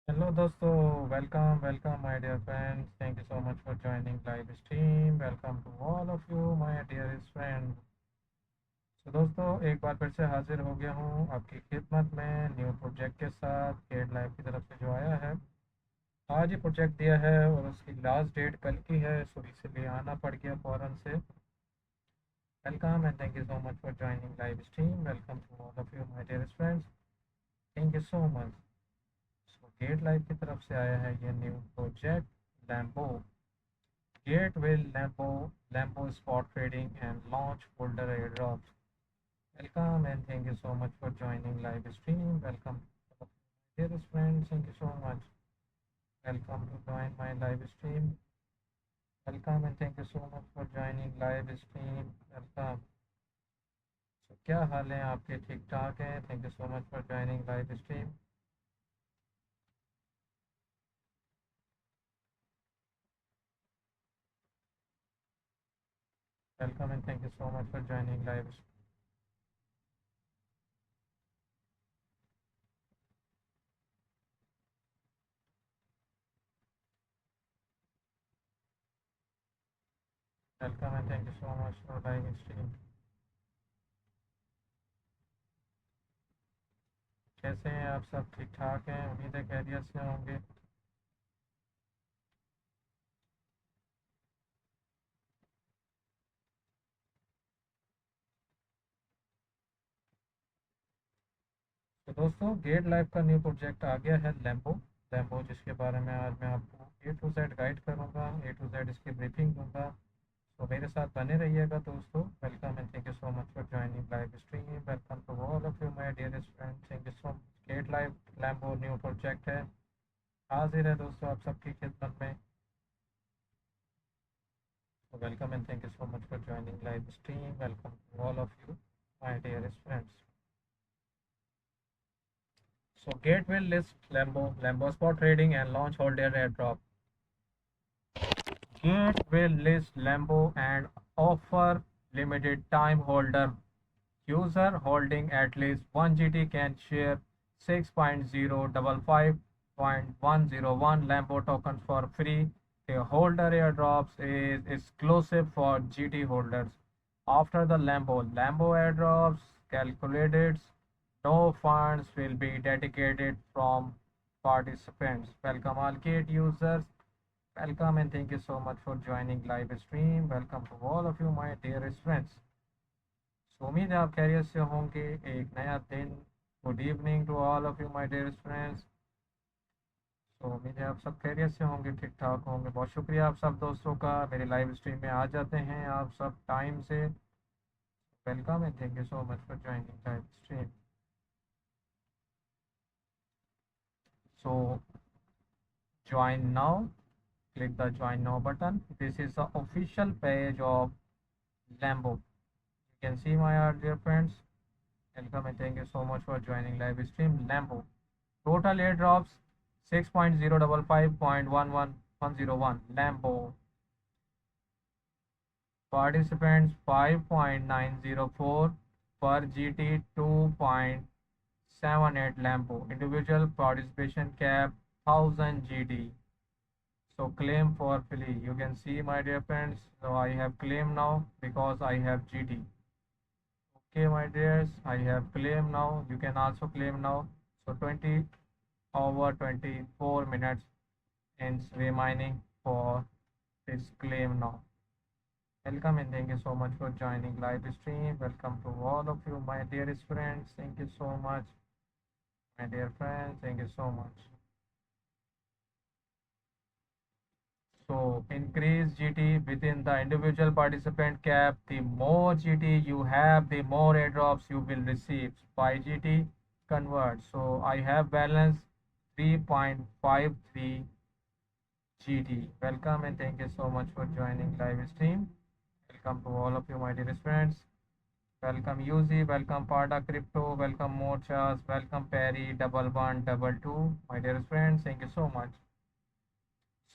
Hello दोस्तों, welcome welcome my dear friends. Thank you so much for joining live stream. Welcome to all of you my dear friend. तो दोस्तों, एक बार फिर से हाजिर हो गया हूँ आपकी खिदमत में न्यू प्रोजेक्ट के साथ गेट लाइव की तरफ से जो आया है। आज ही प्रोजेक्ट दिया है और उसकी लास्ट डेट कल की है, सो इसलिए आना पड़ गया फ़ौरन से। Welcome and thank you so much for joining live stream. Welcome to all of you my dear friends. Thank you so much. So Gate Live की तरफ से आया है ये new project Lambo. Gate will Lambo spot trading and launch folder airdrops. Welcome and thank you so much for joining live stream. Welcome, dearest friends. Thank you so much. Welcome to join my live stream. Welcome and thank you so much for joining live stream. Welcome. So क्या हाल है आपके? ठीक ठाक हैं? Thank you so much for joining live stream. Welcome and thank you so much for joining live stream. Welcome and thank you so much for live stream. कैसे हैं आप सब? ठीक ठाक हैं? उम्मीद है खैरियत से होंगे। तो दोस्तों, गेट लाइव का न्यू प्रोजेक्ट आ गया है लैम्बो। लैम्बो जिसके बारे में आज मैं आपको ए टू जेड गाइड करूँगा, ए टू जेड इसकी ब्रीफिंग दूंगा। तो मेरे साथ बने रहिएगा दोस्तों। Welcome and thank you so much for joining live stream. Welcome to all of you my dearest friend. Thank you so much. Gate Live Lambo new project है, हाजिर है दोस्तों आप सबकी खिदमत में। तो welcome and thank you so much for joining live stream. Welcome to all of you my dearest friends. So Gate will list Lambo spot trading and launch holder airdrop. Gate will list Lambo and offer limited time holder. User holding at least 1 GT can share 6.055.101 Lambo tokens for free. The holder airdrops is exclusive for GT holders. After the Lambo airdrops calculated, no funds will be dedicated from participants. Welcome all Gate users. Welcome and thank you so much for joining live stream. Welcome to all of you my dearest friends. So उम्मीद है आप खैरियत से होंगे। एक नया दिन। Good evening to all of you my dearest friends. तो उम्मीद है आप सब खैरियत से होंगे, ठीक ठाक होंगे। बहुत शुक्रिया आप सब दोस्तों का, मेरे लाइव स्ट्रीम में आ जाते हैं आप सब टाइम से। Welcome and thank you so much for joining live stream. So join now, click the join now button. This is the official page of Lambo. You can see my dear friends. Welcome and thank you so much for joining live stream Lambo. Total airdrops 6.055.11101 Lambo. Participants 5.904 per GT 2.78 Lambo. Individual participation cap 1000 GT. So claim for free. You can see my dear friends. So I have claim now because I have GT. Okay my dears, I have claim now. You can also claim now. So 20 over 24 minutes is remaining for this claim now. Welcome and thank you so much for joining live stream. Welcome to all of you my dearest friends. Thank you so much my dear friends. Thank you so much. So increase GT within the individual participant cap. The more GT you have, the more airdrops you will receive. By GT convert. So I have balance 3.53 GT. Welcome and thank you so much for joining live stream. Welcome to all of you my dearest friends. Welcome UZ, welcome Parda Crypto, welcome Morchas, welcome Perry, 1122. My dearest friends, thank you so much.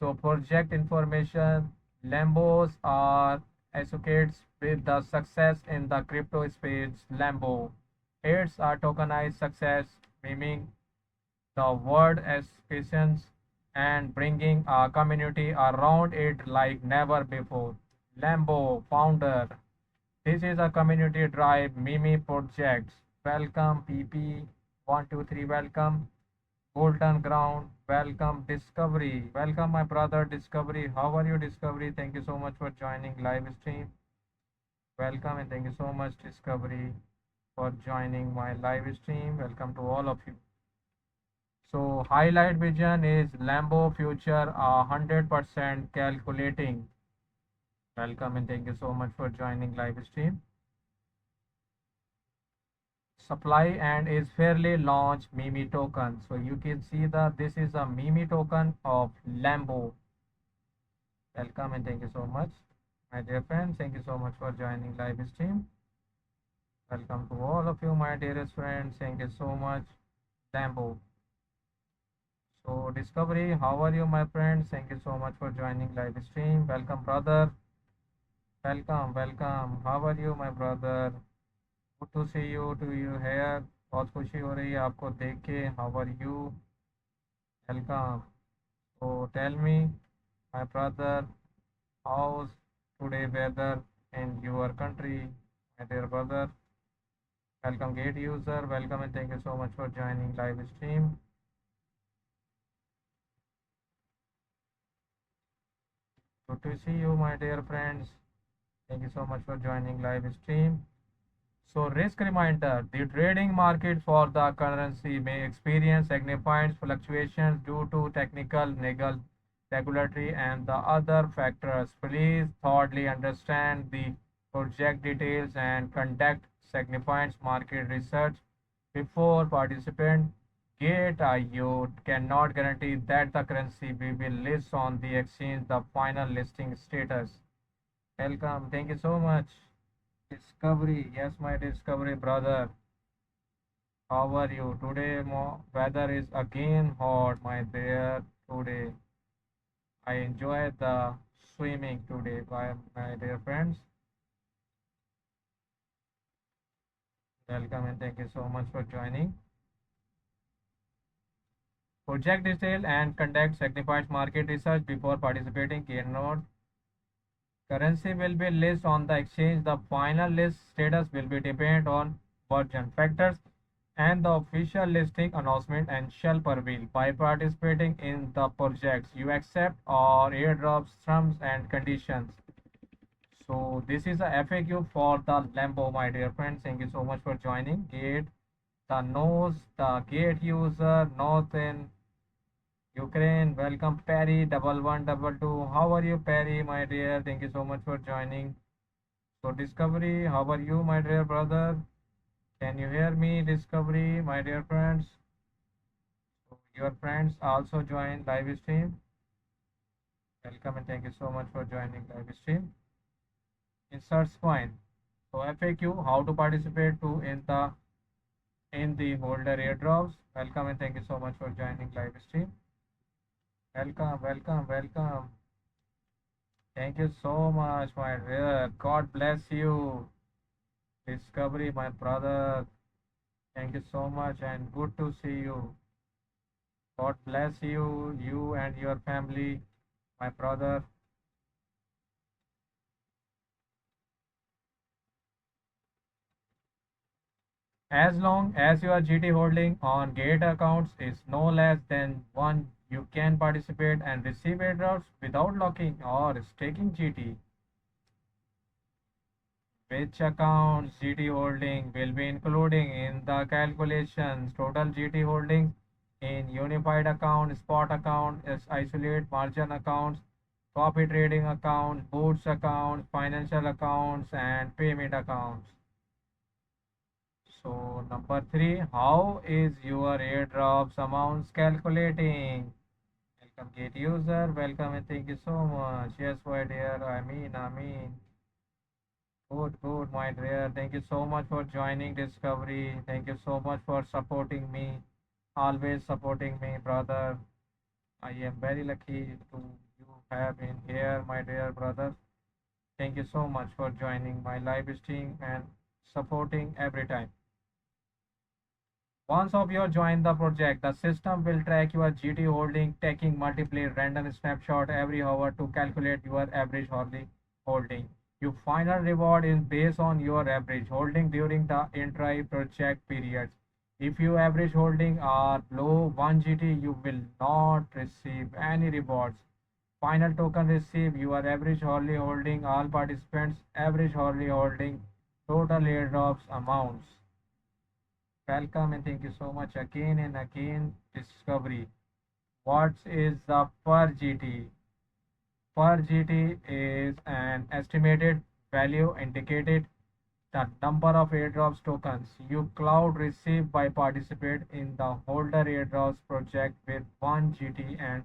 So project information, Lambos are associates with the success in the crypto space. Lambo. It's a tokenized success, meaning the word aspirations and bringing a community around it like never before. Lambo founder. This is a community drive Mimi projects. Welcome PP 123 welcome. Golden Ground welcome Discovery. Welcome my brother Discovery. How are you Discovery? Thank you so much for joining live stream. Welcome and thank you so much Discovery for joining my live stream. Welcome to all of you. So highlight vision is Lambo future 100% calculating. Welcome and thank you so much for joining live stream. Supply and is fairly launched Mimi token. So you can see that this is a Mimi token of Lambo. Welcome and thank you so much. My dear friends, thank you so much for joining live stream. Welcome to all of you, my dearest friends. Thank you so much. Lambo. So Discovery, how are you, my friends? Thank you so much for joining live stream. Welcome, brother. Welcome, welcome. How are you, my brother? Good to see you. To you here. बहुत खुशी हो रही है आपको देख के. How are you? Welcome. So tell me, my brother, how's today weather in your country, my dear brother? Welcome, gate user. Welcome and thank you so much for joining live stream. Good to see you, my dear friends. Thank you so much for joining live stream. So risk reminder, the trading market for the currency may experience significant fluctuations due to technical, legal, regulatory and the other factors. Please thoroughly understand the project details and conduct significant market research before participant. Gate.io cannot guarantee that the currency will be listed on the exchange the final listing status. Welcome. Thank you so much. Discovery, yes, my Discovery brother. How are you? Today, weather is again hot, my dear. Today, I enjoy the swimming today, my dear friends. Welcome and thank you so much for joining. Project detail and conduct signified market research before participating. Cannot currency will be listed on the exchange. The final list status will be depend on version factors and the official listing announcement and shall prevail. By participating in the projects, you accept or airdrops terms and conditions. So this is a FAQ for the Lambo, my dear friends. Thank you so much for joining. Gate, the nose, the gate user, north in Ukraine. Welcome Perry, 1122. How are you, Perry, my dear? Thank you so much for joining. So Discovery, how are you, my dear brother? Can you hear me, Discovery, my dear friends? Your friends also join live stream. Welcome and thank you so much for joining live stream. Insert point. So FAQ, how to participate to in the holder airdrops. Welcome and thank you so much for joining live stream. Welcome, welcome, welcome. Thank you so much, my dear. God bless you. Discovery, my brother. Thank you so much and good to see you. God bless you, you and your family, my brother. As long as your GT holding on Gate accounts is no less than one, you can participate and receive airdrops without locking or staking GT. Which accounts GT holding will be including in the calculations. Total GT holdings in unified account, spot account, is isolate margin accounts, copy trading accounts, boots accounts, financial accounts, and payment accounts. So number 3, how is your airdrops amounts calculating? Welcome gate user, welcome and thank you so much. Yes, my dear, I mean. Good, good, my dear. Thank you so much for joining Discovery. Thank you so much for supporting me. Always supporting me, brother. I am very lucky to you have been here, my dear brother. Thank you so much for joining my live stream and supporting every time. Once of you join the project, the system will track your GT holding, taking multiple random snapshot every hour to calculate your average hourly holding. Your final reward is based on your average holding during the entire project periods. If your average holding are below 1 GT, you will not receive any rewards. Final token receive your average hourly holding, all participants average hourly holding, total airdrops amounts. Welcome and thank you so much again and again. Discovery. What is the per GT? Per GT is an estimated value indicated the number of airdrops tokens you cloud receive by participate in the holder airdrops project with 1 GT and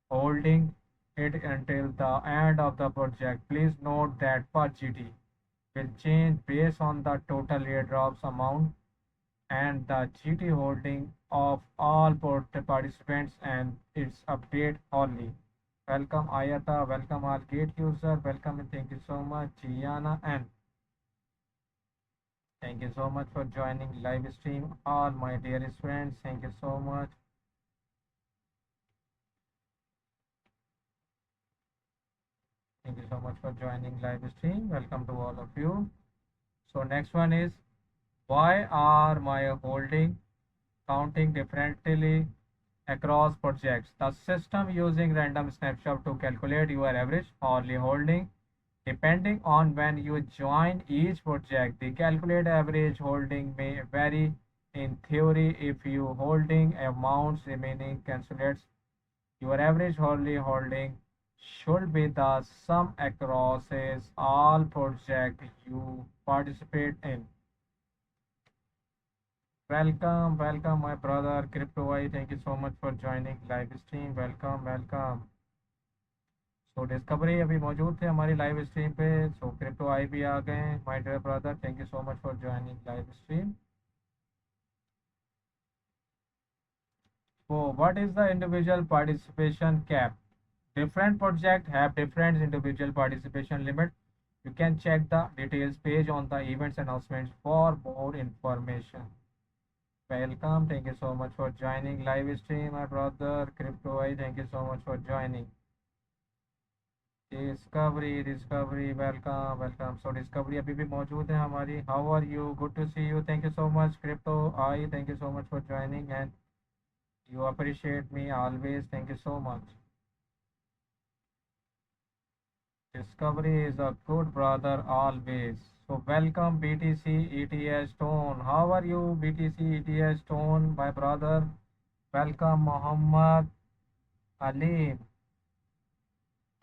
holding it until the end of the project. Please note that per GT will change based on the total airdrops amount and the GT holding of all participants and its update only. Welcome Ayata, welcome our gate user, welcome and thank you so much Gianna and thank you so much for joining live stream. All my dearest friends, thank you so much. Thank you so much for joining live stream. Welcome to all of you. So next one is why are my holding counting differently across projects? The system using random snapshot to calculate your average hourly holding. Depending on when you join each project, the calculated average holding may vary. In theory, if you holding amounts remaining calculates, your average hourly holding should be the sum across all projects you participate in. Welcome, welcome, my brother Crypto I. Thank you so much for joining live stream. Welcome, welcome. So Discovery अभी मौजूद थे हमारी live stream पे. So crypto आई भी आ गए हैं. My dear brother, thank you so much for joining live stream. So what is the individual participation cap? Different projects have different individual participation limit. You can check the details page on the events announcements for more information. Welcome, thank you so much for joining live stream, my brother Crypto I. Thank you so much for joining. Discovery Discovery welcome welcome. So Discovery अभी भी मौजूद है हमारी. How are you? Good to see you. Thank you so much crypto I. Thank you so much for joining and you appreciate me always. Thank you so much. Discovery is a good brother always. So welcome BTC ETS Stone. How are you BTC ETS Stone, my brother? Welcome Muhammad Ali.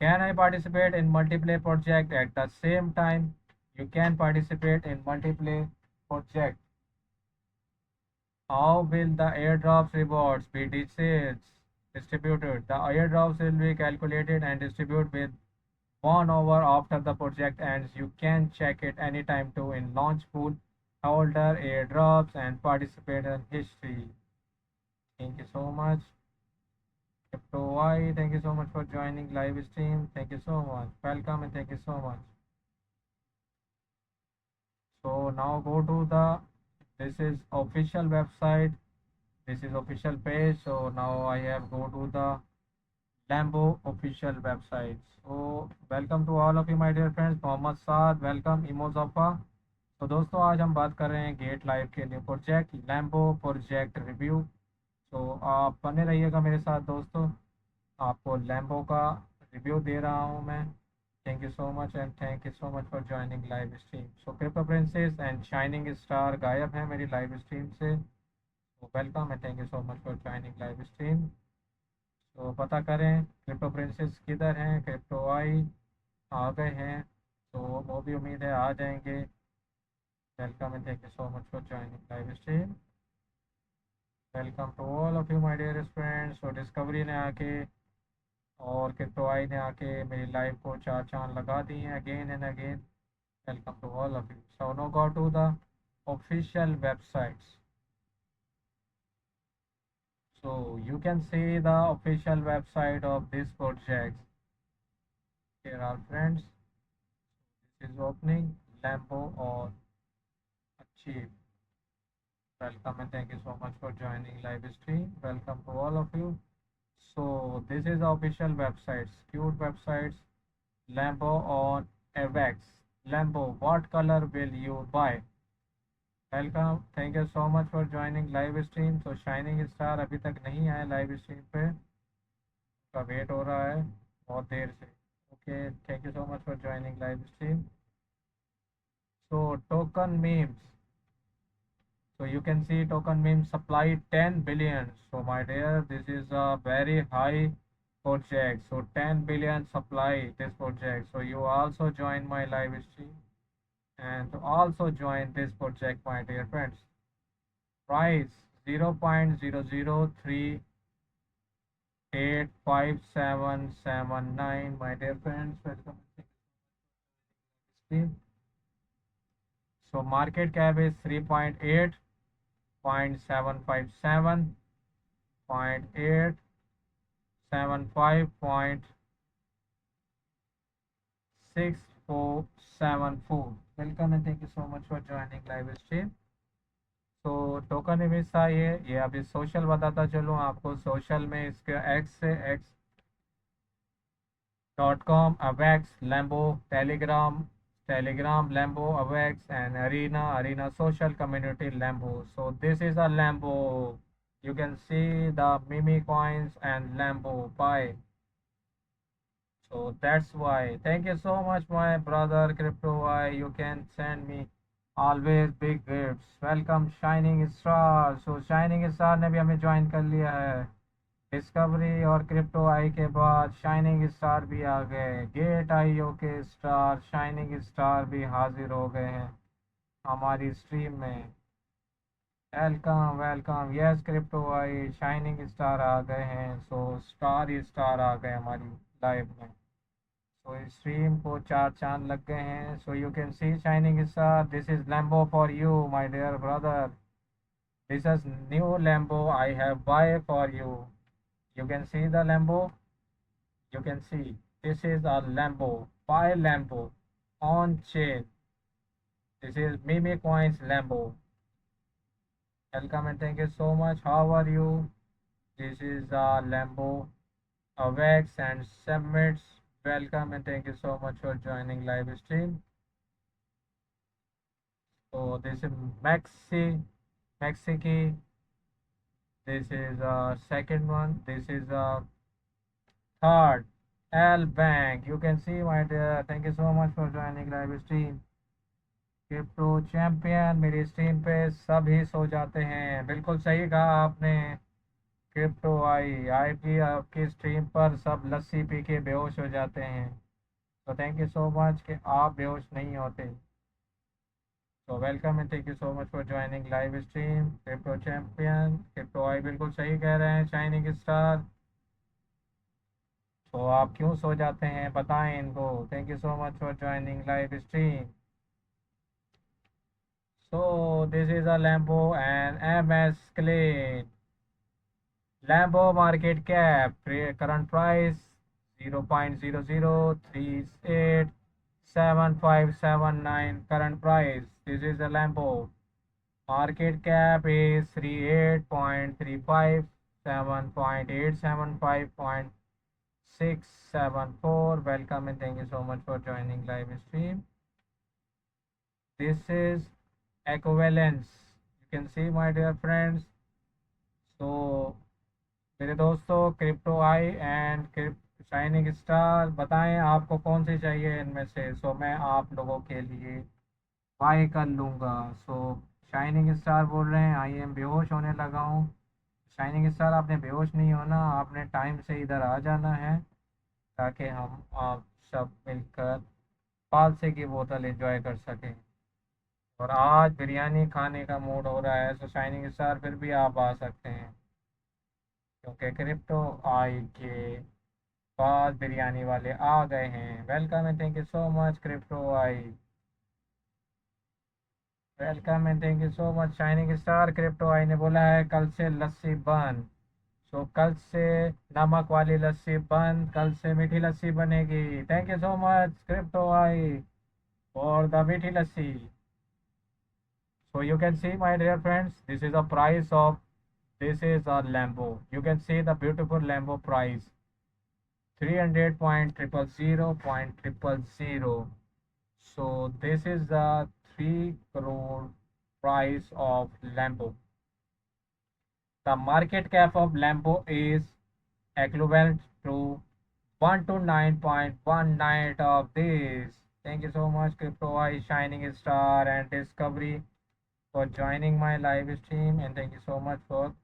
Can I participate in multiple project at the same time? You can participate in multiple project. How will the airdrops rewards be distributed? The airdrops will be calculated and distributed with 1 hour after the project ends. You can check it anytime too in launch pool, holder, airdrops, and participator history. Thank you so much. Crypto Y, thank you so much for joining live stream. Thank you so much. Welcome and thank you so much. So now go to the, this is official website. This is official page. So now I have go to the Lambo official website. So welcome to all of you my dear friends. Mohammad Saad, welcome इमोजफा. तो दोस्तों आज हम बात कर रहे हैं Gate Live के new project Lambo project review. तो आप बने रहिएगा मेरे साथ दोस्तों. आपको लैम्बो का रिव्यू दे रहा हूँ मैं. Thank you so much and thank you so much for joining live stream. So crypto princess and shining star गायब है मेरी लाइव स्ट्रीम से. तो welcome and thank you so much for joining live stream. तो पता करें crypto princess किधर हैं. क्रिप्टो आई आ गए हैं तो वो भी उम्मीद है आ जाएंगे. Welcome and thank you so much for joining live stream. Welcome to all of you my dearest friends. तो डिस्कवरी ने आके और क्रिप्टो आई ने आके मेरी लाइव को चार चांद लगा दिए हैं again and again. Welcome to all of you. So no go to the official websites. So you can see the official website of this project. Here are friends. This is opening Lambo or Achieve. Welcome and thank you so much for joining live stream. Welcome to all of you. So this is official websites, cute websites. Lambo on AVEX. Lambo, what color will you buy? Welcome, thank you so much for joining live stream. तो shining star अभी तक नहीं आए live stream पे, उसका wait हो रहा है बहुत देर से। Okay, thank you so much for joining live stream. So token memes, so you can see token memes supply 10 billion. So my dear, this is a very high project, so 10 billion supply this project. So you also join my live stream and also join this project, my dear friends. Price 0.0038779, my dear friends. Welcome. So market cap is 3.8, 0.757, 0.875, 0.6474. Welcome and thank you so much for joining live stream. तो token image था ये अभी social बताता चलूँ आपको। Social में इसके X से x.com, Avax, Lambo, Telegram Lambo, Avax and Arena social community Lambo. So this is a Lambo. You can see the mimi coins and Lambo pie. So that's why. Thank you so much, my brother Crypto. Why you can send me always big gifts. Welcome Shining Star. So Shining Star ने भी हमें join कर लिया है। Discovery और crypto आई के बाद shining star भी आ गए। गेट आईओ के स्टार शाइनिंग स्टार भी हाजिर हो गए हैं हमारी स्ट्रीम में। Welcome welcome. यस क्रिप्टो आई शाइनिंग स्टार आ गए हैं। सो स्टार ही स्टार आ गए हमारी लाइव में। सो इस स्ट्रीम को 4 चांद लग गए हैं। So you can see shining star, this is Lambo for you my dear brother. This is new Lambo I have buy for you. You can see the Lambo. You can see this is a Lambo, by Lambo on chain. This is Mimi Coins Lambo. Welcome and thank you so much. How are you? This is a Lambo, Avex and Summits. Welcome and thank you so much for joining live stream. So this is Mexici. This is a second one. This is a third. L Bank. You can see my dear. Thank you so much for joining live stream. Crypto champion, मेरी stream पे सभी सो जाते हैं। बिल्कुल सही कहा आपने crypto I IT, आपकी स्ट्रीम पर सब लस्सी पी के बेहोश हो जाते हैं। तो थैंक यू सो मच कि आप बेहोश नहीं होते। तो welcome and thank you so much for joining live stream. Crypto champion crypto I बिल्कुल सही कह रहे हैं शाइनिंग स्टार। तो आप क्यों सो जाते हैं बताएं इनको। Thank you so much for joining live stream. So this is a Lambo and MS Clean. Lambo market cap, current price 0.0038757 current price. This is a Lambo. Market cap is 38.35, 7.875.674. Welcome and thank you so much for joining live stream. This is equivalence. You can see my dear friends. So मेरे दोस्तों crypto I and shining star, बताएं आपको कौन सी चाहिए इनमें से। सो मैं आप लोगों के लिए बाय कर लूँगा। सो शाइनिंग स्टार बोल रहे हैं आई एम बेहोश होने लगा हूँ। शाइनिंग स्टार आपने बेहोश नहीं होना, आपने टाइम से इधर आ जाना है ताकि हम आप सब मिलकर पालसे की बोतल एंजॉय कर सकें। और आज बिरयानी खाने का मूड हो रहा है। सो शाइनिंग स्टार फिर भी आप आ सकते हैं क्योंकि क्रिप्टो आई के बाद बिरयानी वाले आ गए हैं। Welcome and thank you so much crypto I. Welcome and thank you so much shining star. Crypto I ने बोला है कल से लस्सी बंद। सो कल से नमक वाली लस्सी बंद, कल से मीठी लस्सी बनेगी। Thank you so much crypto I for the मीठी लस्सी। So you can see, my dear friends, this is a price of, this is a Lambo. You can see the beautiful Lambo price, 300.000.000. So this is the 3 crore price of Lambo. The market cap of Lambo is equivalent to 129.19 of this. Thank you so much, Crypto Eye, Shining Star, and Discovery, for joining my live stream, and thank you so much for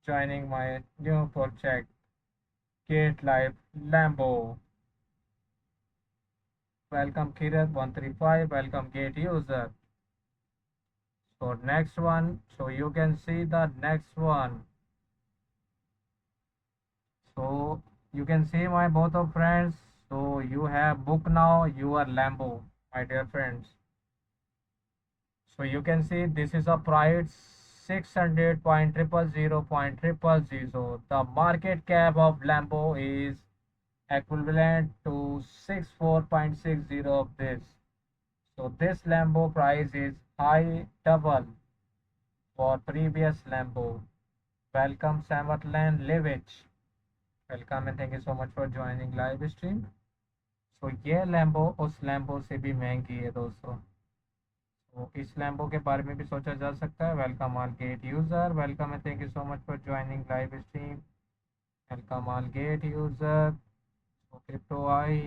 joining my new project, GateLive LAMBO. Welcome Kirat135, welcome Gate user. So next one, so you can see the next one. So you can see my both of friends. So you have book now your Lambo, my dear friends. So you can see this is a price 600.000.000. The market cap of Lambo is equivalent to 64.60 of this. So this Lambo price is high double for previous Lambo. Welcome Samatlan Levich. Welcome and thank you so much for joining live stream. So ये Lambo उस Lambo से भी महंगी है दोस्तों, तो इस Lambo के बारे में भी सोचा जा सकता है। Welcome all gate user, welcome and thank you so much for joining live stream. Welcome all gate user, crypto I,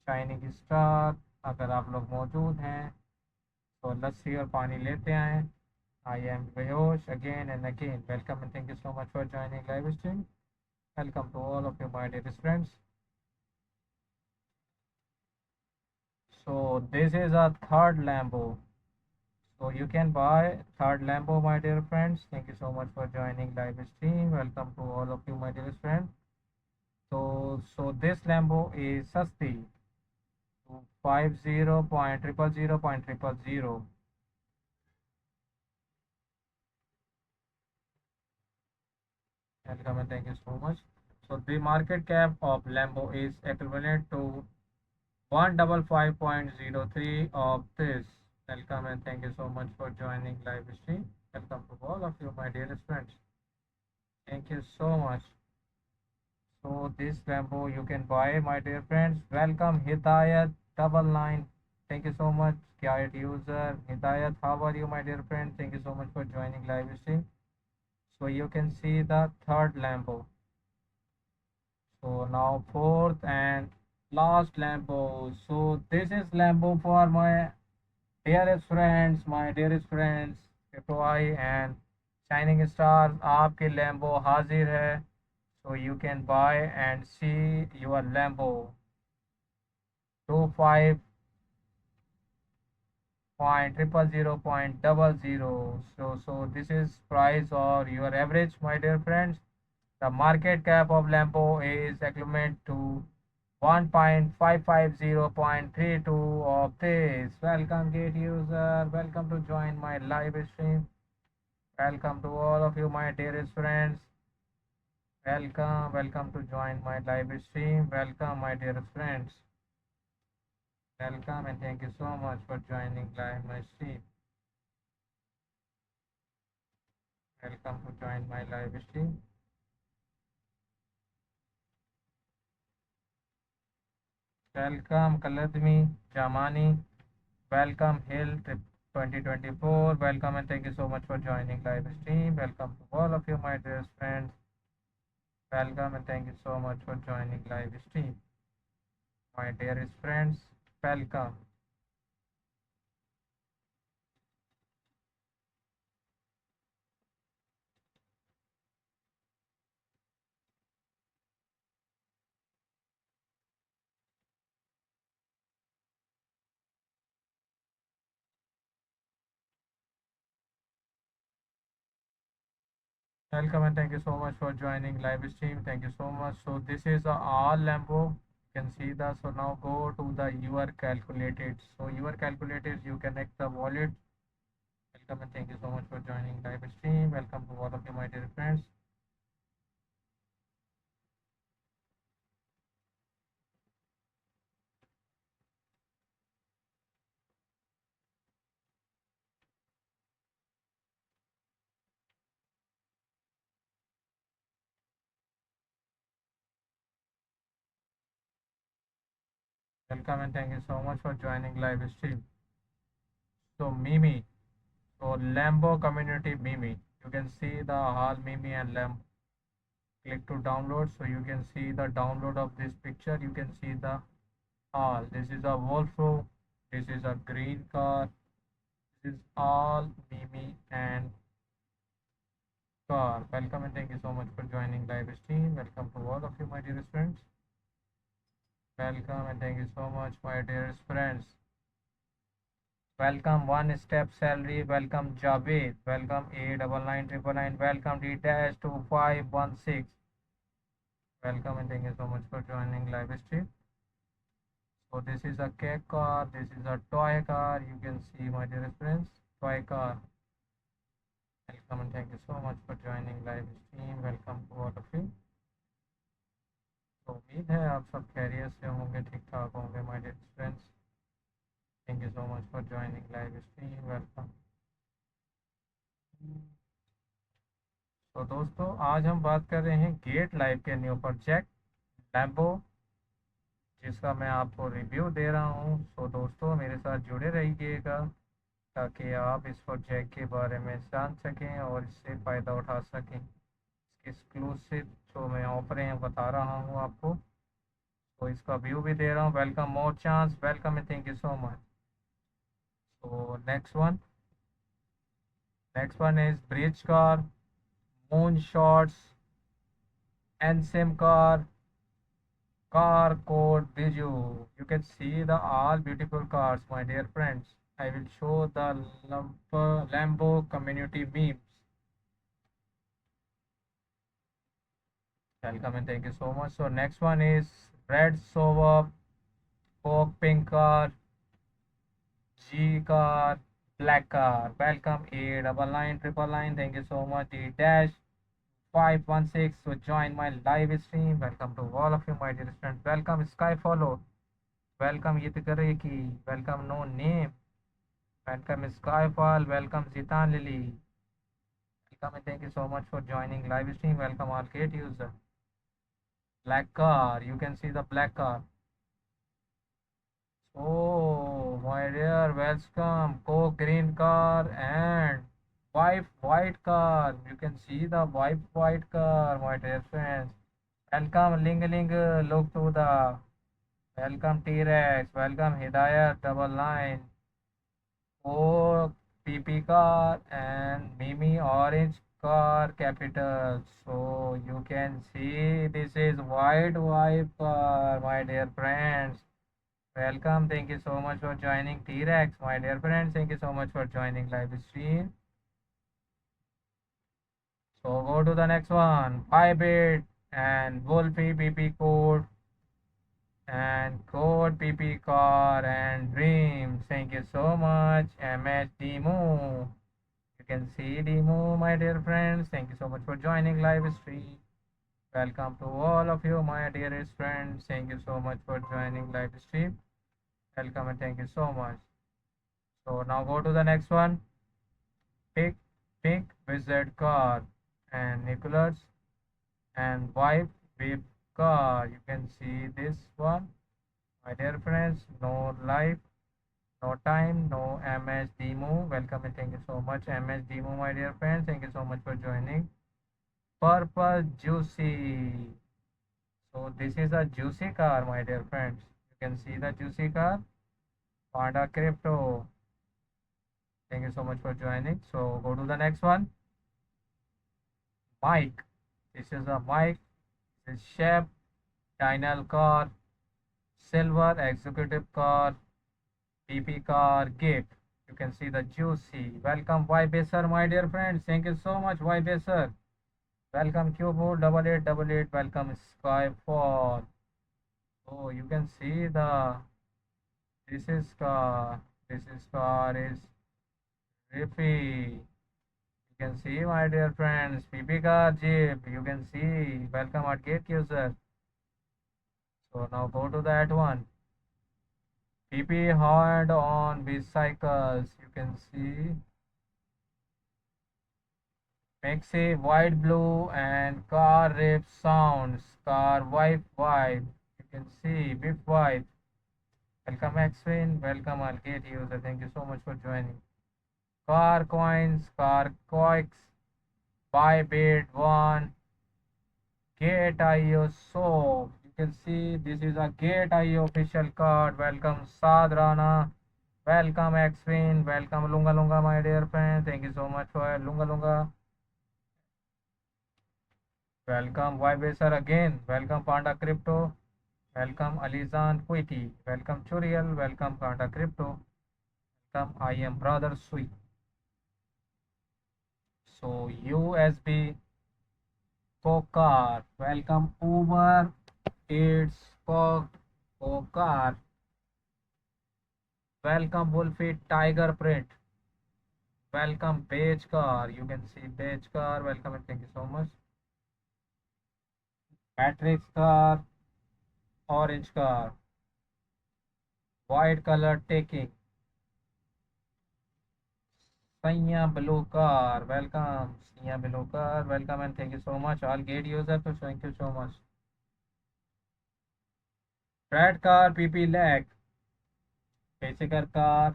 shining star, अगर आप लोग मौजूद हैं तो लस्सी और पानी लेते आएँ। आई एम बेहोश again and again. Welcome and thank you so much for joining live stream. Welcome to all of you, my dearest friends. So this is a third Lambo. So you can buy third Lambo, my dear friends. Thank you so much for joining live stream. Welcome to all of you, my dearest friends. So this Lambo is sasti to 50.000.000. Welcome and thank you so much. So the market cap of Lambo is equivalent to 155.03 of this. Welcome and thank you so much for joining live stream. Welcome to all of you, my dearest friends. Thank you so much. So this Lambo you can buy, my dear friends. Welcome Hidayat 99. Thank you so much, Guide user Hidayat. How are you, my dear friend? Thank you so much for joining live stream. So you can see the third Lambo. So now fourth and last Lambo. So this is Lambo for my dearest friends, my dearest friends, Kipoi and Shining Stars. आपके Lambo हाजिर है. So you can buy and see your Lambo 25.000.00. So this is price or your average, my dear friends. The market cap of Lambo is equivalent to 1.550.32 of this. Welcome Gate user, welcome to join my live stream. Welcome to all of you, my dearest friends. Welcome to join my live stream. Welcome, my dearest friends. Welcome and thank you so much for joining live my stream. Welcome to join my live stream. Welcome Kaladmi Jamani. Welcome Hill 2024. Welcome and thank you so much for joining live stream. Welcome to all of you, my dearest friends. Welcome and thank you so much for joining live stream. My dearest friends, welcome. Welcome and thank you so much for joining live stream. Thank you so much. So this is a all Lambo. You can see that. So now go to the your calculated. So your calculated, you connect the wallet. Welcome and thank you so much for joining live stream. Welcome to all of you, my dear friends. Welcome and thank you so much for joining live stream. So Mimi, so Lambo community Mimi. You can see the all Mimi and Lambo. Click to download, so you can see the download of this picture. You can see the all. This is a Volvo. This is a green car. This is all Mimi and car. Welcome and thank you so much for joining live stream. Welcome to all of you, my dearest friends. Welcome and thank you so much, my dearest friends. Welcome one step salary. Welcome Javed. Welcome A9999. Welcome D-2516. Welcome and thank you so much for joining live stream. So this is a cake car. This is a toy car. You can see, my dearest friends, toy car. Welcome and thank you so much for joining live stream. Welcome to all of you. तो उम्मीद है आप सब खैरियत से होंगे, ठीक ठाक होंगे, my dear friends. Thank you so much for joining live stream. Welcome. तो दोस्तों आज हम बात कर रहे हैं गेट लाइव के न्यू प्रोजेक्ट लैम्बो, जिसका मैं आपको रिव्यू दे रहा हूं. सो दोस्तों मेरे साथ जुड़े रहिएगा ताकि आप इस प्रोजेक्ट के बारे में जान सकें और इससे फ़ायदा उठा सकें. एक्सक्लूसिव जो मैं ऑफरें बता रहा हूँ आपको, तो इसका व्यू भी दे रहा हूँ. Welcome more chance. Welcome and thank you so much. So next one is bridge car, moonshots, NSIM car, car code visual. You can see the all beautiful cars, my dear friends. I will show the Lambo community memes. Welcome and thank you so much. So next one is red Sova, coke pink car, G car, black car. Welcome A9999. Thank you so much. D-516 to join my live stream. Welcome to all of you, my dear friends. Welcome Skyfollow. Welcome Yitkareki. Welcome No Name. Welcome Skyfall. Welcome Zitan Lily. Welcome and thank you so much for joining live stream. Welcome Arcade user. Black car. You can see the black car. Oh, my dear, welcome. Coke green car and white car. You can see the white car, my dear friends. Welcome Ling Ling. Look to the. Welcome T-Rex. Welcome Hidayat double line. Coke PP car and Mimi orange car capital. So you can see this is white car, my dear friends. Welcome. Thank you so much for joining T-Rex, my dear friends. Thank you so much for joining live stream. So go to the next one. Bybit and Wolfie PP code and code PP car and dream. Thank you so much. MS Demo. You can see Demo, my dear friends. Thank you so much for joining live stream. Welcome to all of you, my dearest friends. Thank you so much for joining live stream. Welcome and thank you so much. So now go to the next one. Pink wizard car and Nicholas and wife whip car. You can see this one, my dear friends. No life, no time, no MS demo. Welcome and thank you so much, MS demo, my dear friends. Thank you so much for joining. Purple juicy. So this is a juicy car, my dear friends. You can see the juicy car. Panda Crypto. Thank you so much for joining. So go to the next one. Mike. This is a Mike. This is Chef. Final car. Silver executive car. PP car. Gate. You can see the juicy. Welcome Y-Baser, my dear friends. Thank you so much, Y-Baser. Welcome Cubo 8888. Welcome Skyfall. Oh, you can see the. This is car. This is car is Riffy. You can see, my dear friends, PP car Jeep. You can see. Welcome at Gate user. So now go to that one. PP hard on bicycles. You can see. Maxi white blue and car rip sounds. Car wipe. You can see. Bip wipe. Welcome Axwin. Welcome Algate user. Thank you so much for joining. Car coins, car coins, buy bid one, GateIO. So you can see this is a GateIO official card. Welcome Sadrana. Welcome Axwin. Welcome Lunga Lunga, my dear friend. Thank you so much for Lunga Lunga. Welcome Vibaser again. Welcome Panda Crypto. Welcome Alizan Quiti. Welcome Churiel. Welcome Panda Crypto. Welcome I am Brother Sui. So USB Kokar. Welcome Uber. It's Kokar. Welcome Wolfie Tiger Print. Welcome Beige Car. You can see Beige Car. Welcome and thank you so much. Matrix Car. Orange Car. White color taking. Sanya Blue Car. Welcome. Sanya Blue Car. Welcome and thank you so much. All gate users. So thank you so much. Red Car PP Lag. Basic Car.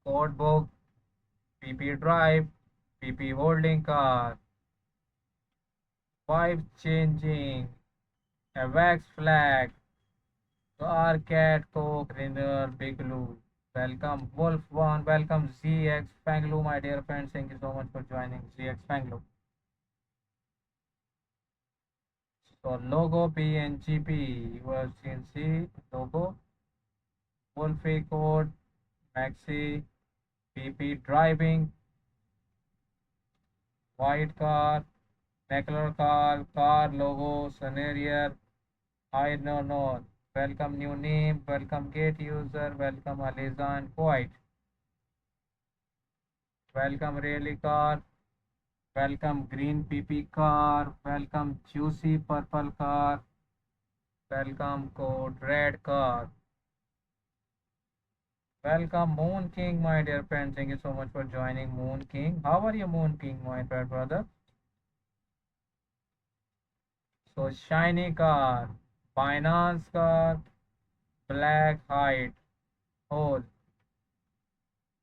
Code Book. PP Drive. PP Holding Car. Vibe Changing. A Wax Flag. Car Cat Coke Renner Big Blue. Welcome Wolf One. Welcome ZX Fanglu, my dear friends. Thank you so much for joining ZX Fanglu. So logo PNGP. You can see logo. Wolfie code. Maxi. PP driving. White car. Macular car. Car logo. Scenario. I know no. Welcome new name. Welcome gate user. Welcome Alizan White. Welcome Rally car. Welcome green PP car. Welcome juicy purple car. Welcome code red car. Welcome Moon King, my dear friend. Thank you so much for joining Moon King. How are you, Moon King, my dear brother? So shiny car, finance car, black height, hole,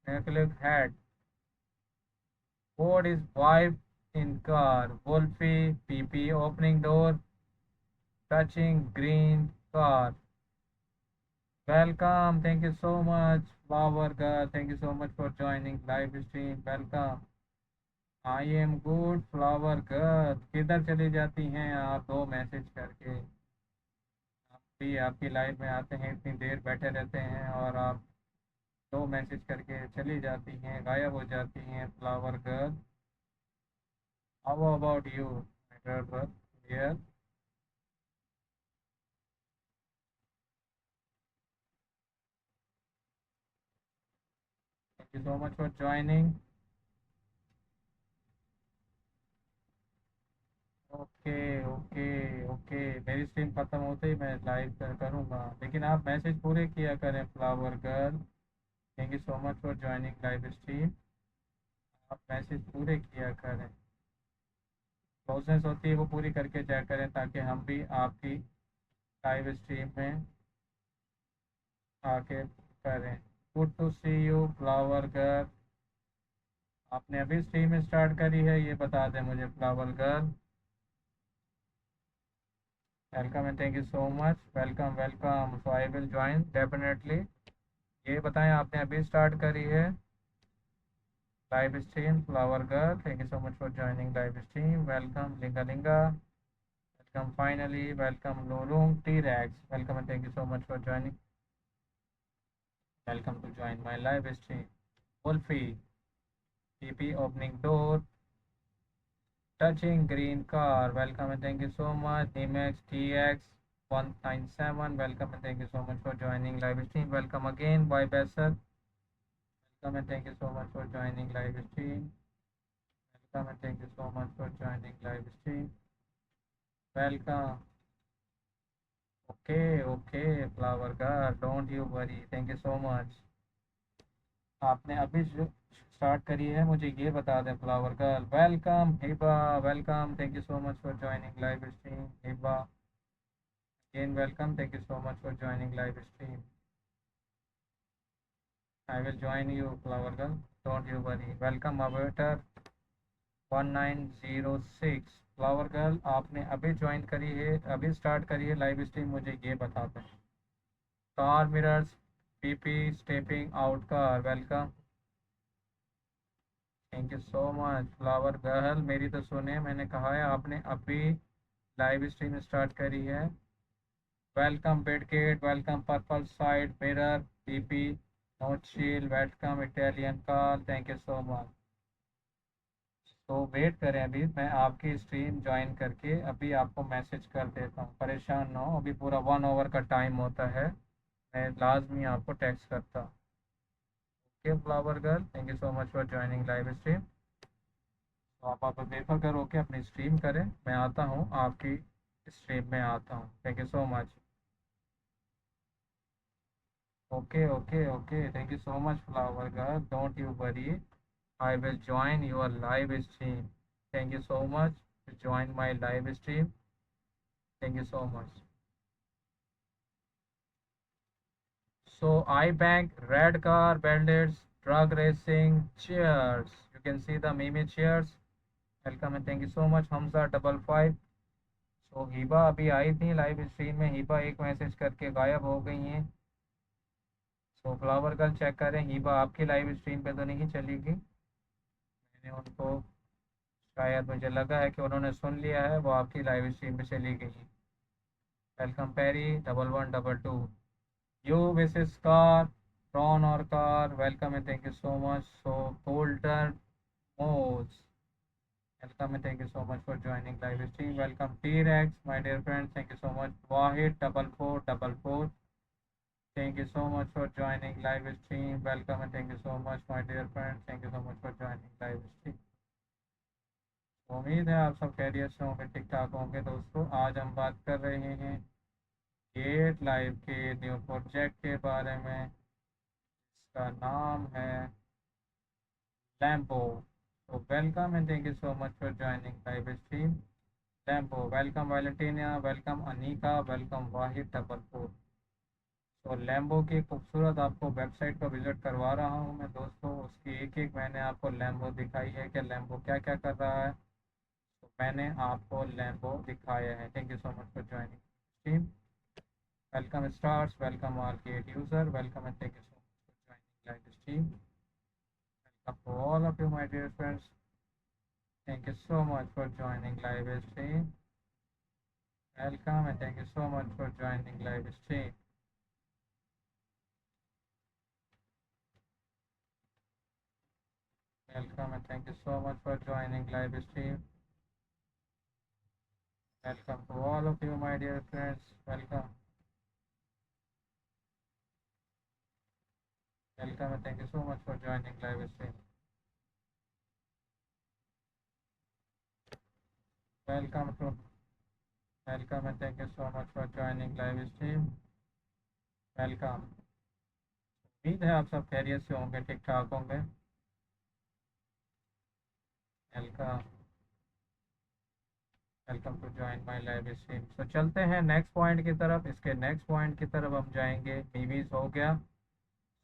necklace hat. Code is wife in car, Wolfie, PP opening door, touching green car. Welcome. Thank you so much, Flower Girl. Thank you so much for joining live stream. Welcome. I am good, Flower Girl. किधर चली जाती हैं आप दो message करके? आप भी आपकी लाइव में आते हैं, इतनी देर बैठे रहते हैं और आप दो मैसेज करके चली जाती हैं, गायब हो जाती हैं, flower girl. How about you, my brother? Here. Thank you so much for joining. Okay okay okay. मेरी स्ट्रीम खत्म होते ही मैं लाइव करूँगा, लेकिन आप मैसेज पूरे किया करें, flower girl. Thank you so much for joining live stream. आप मैसेज पूरे किया करें, प्रोसेस होती है वो पूरी करके जाया करें, ताकि हम भी आपकी लाइव स्ट्रीम में आके करें. Good to see you, flower girl. आपने अभी स्ट्रीम स्टार्ट करी है, ये बता दें मुझे, flower girl. Welcome and thank you so much. Welcome welcome. So I will join definitely. ये बताएं, आपने अभी स्टार्ट करी है live stream, flower girl. Thank you so much for joining live stream. Welcome लिंगा लिंगा. Welcome finally. वेलकम लोलूंग T rex. Welcome and thank you so much for joining. Welcome to join my live stream. Wolfie PP opening door, touching green car. Welcome and thank you so much. Nimex TX 197. Welcome and thank you so much for joining live stream. Welcome again, Boy Besser. Welcome and thank you so much for joining live stream. Welcome and thank you so much for joining live stream. Welcome. Okay, okay, Flower Girl. Don't you worry. Thank you so much. आपने अभी जो start करी है, मुझे ये बता दें, flower girl. Welcome Hiba. Welcome. Thank you so much for joining live stream, Hiba. Again welcome. Thank you so much for joining live stream. I will join you, Flower Girl. Don't you worry. Welcome avatar 1906। Flower girl आपने अभी join करी है, अभी start करी है live stream, मुझे ये बता दें। Car mirrors PP stepping out car, welcome, thank you so much. Flower girl मेरी तो सुने, मैंने कहा है आपने अभी लाइव स्ट्रीम स्टार्ट करी है। वेलकम बिडगेट, welcome purple side mirror PP note शील, welcome Italian car, thank you so much. तो वेट करें, अभी मैं आपकी स्ट्रीम ज्वाइन करके अभी आपको मैसेज कर देता हूँ, परेशान ना हो, अभी पूरा 1 आवर का टाइम होता है, मैं लाजमी आपको टेक्स्ट करता हूँ। Okay flower girl, thank you so much for joining live stream. तो आप बेफिक्र होके अपनी स्ट्रीम करें, मैं आता हूँ आपकी स्ट्रीम में आता हूँ, thank you so much. Okay okay okay, thank you so much flower girl, don't you worry, I will join your live stream. Thank you so much to join my live stream. Thank you so much. So iBank, red car, bandits, drug racing, cheers. You can see the meme cheers. Welcome and thank you so much Hamza 55। So Hiba अभी आई थी live stream में, हिबा एक message करके गायब हो गई हैं। सो flower girl check करें, हिबा आपकी लाइव स्ट्रीम पे तो नहीं चली गई, मैंने उनको, शायद मुझे लगा है कि उन्होंने सुन लिया है, वो आपकी लाइव स्ट्रीम पे चली गई है। Welcome Perry 1122। You wishes car Ron और car, welcome and thank you so much. So golden मोज, welcome and thank you so much for joining live stream. Welcome T rex my dear friends, thank you so much. Wahid 4444, thank you so much for joining live stream, welcome and thank you so much my dear friends, thank you so much for joining live stream. उम्मीद है आप सब खैरियत से होंगे, ठीक ठाक होंगे। दोस्तों आज हम बात कर रहे हैं गेट लाइव के न्यू प्रोजेक्ट के बारे में, इसका नाम है लैम्बो। तो welcome and thank you so much for joining live stream. Lambo, welcome Valentina, welcome Anika, welcome Wahid 44। तो लैम्बो की खूबसूरत आपको वेबसाइट पर विजिट करवा रहा हूँ मैं दोस्तों, उसकी एक एक मैंने आपको लैम्बो दिखाई है कि लैम्बो क्या क्या कर रहा है, तो मैंने आपको लैम्बो दिखाया है। Thank you so much for joining stream. Welcome stars, welcome all Gate user, welcome and thank you so much for joining live stream. Welcome to all of you my dear friends, thank you so much for joining live stream. Welcome and thank you so much for joining live stream. Welcome and thank you so much for joining live stream. Welcome to all of you my dear friends. Welcome. Welcome and thank you so much for joining live stream. Welcome to Welcome and thank you so much for joining live stream. Welcome. उम्मीद है आप सब खैरियत से होंगे, ठीक ठाक होंगे। Welcome, welcome to join my live stream. तो चलते हैं नेक्स्ट पॉइंट की तरफ, इसके नेक्स्ट पॉइंट की तरफ हम जाएंगे। मीवीज हो गया,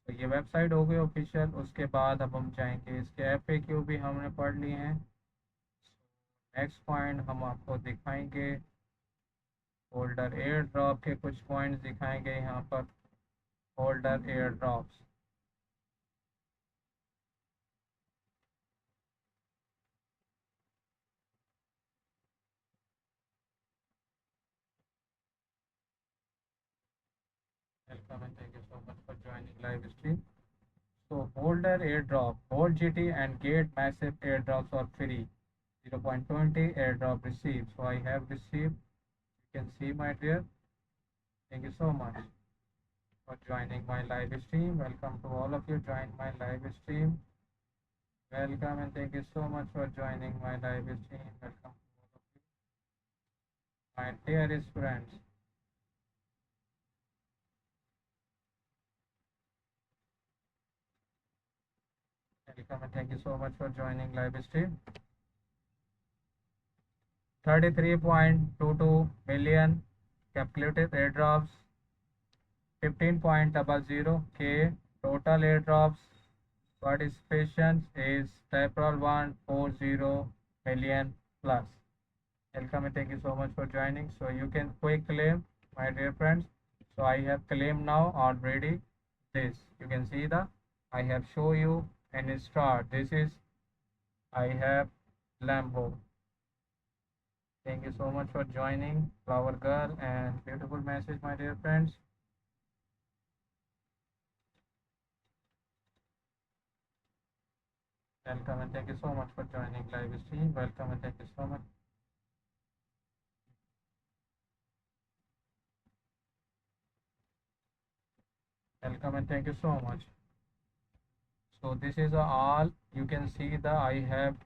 तो ये वेबसाइट हो गई ऑफिशियल, उसके बाद अब हम जाएंगे, इसके एफएक्यू भी हमने पढ़ लिए हैं। नेक्स्ट पॉइंट हम आपको दिखाएंगे, होल्डर एयर ड्रॉप के कुछ पॉइंट्स दिखाएंगे यहाँ पर। Holder air drops, welcome and thank you so much for joining live stream. So holder airdrop, hold GT and get massive airdrops are free. 0.20 airdrop received. So I have received. You can see my dear. Thank you so much for joining my live stream. Welcome to all of you join my live stream. Welcome and thank you so much for joining my live stream. Welcome to all of you, my dearest friends. Welcome and thank you so much for joining live stream. 33.22 million calculated airdrops, 15.00K Total airdrops participation is Referral 140 million plus. Welcome and thank you so much for joining. So you can quick claim, my dear friends. So I have claimed now already this. You can see the I have show you and start. This is I have Lambo. Thank you so much for joining, Flower Girl, and beautiful message, my dear friends. Welcome and thank you so much for joining live stream. Welcome and thank you so much. Welcome and thank you so much. So this is all you can see the I have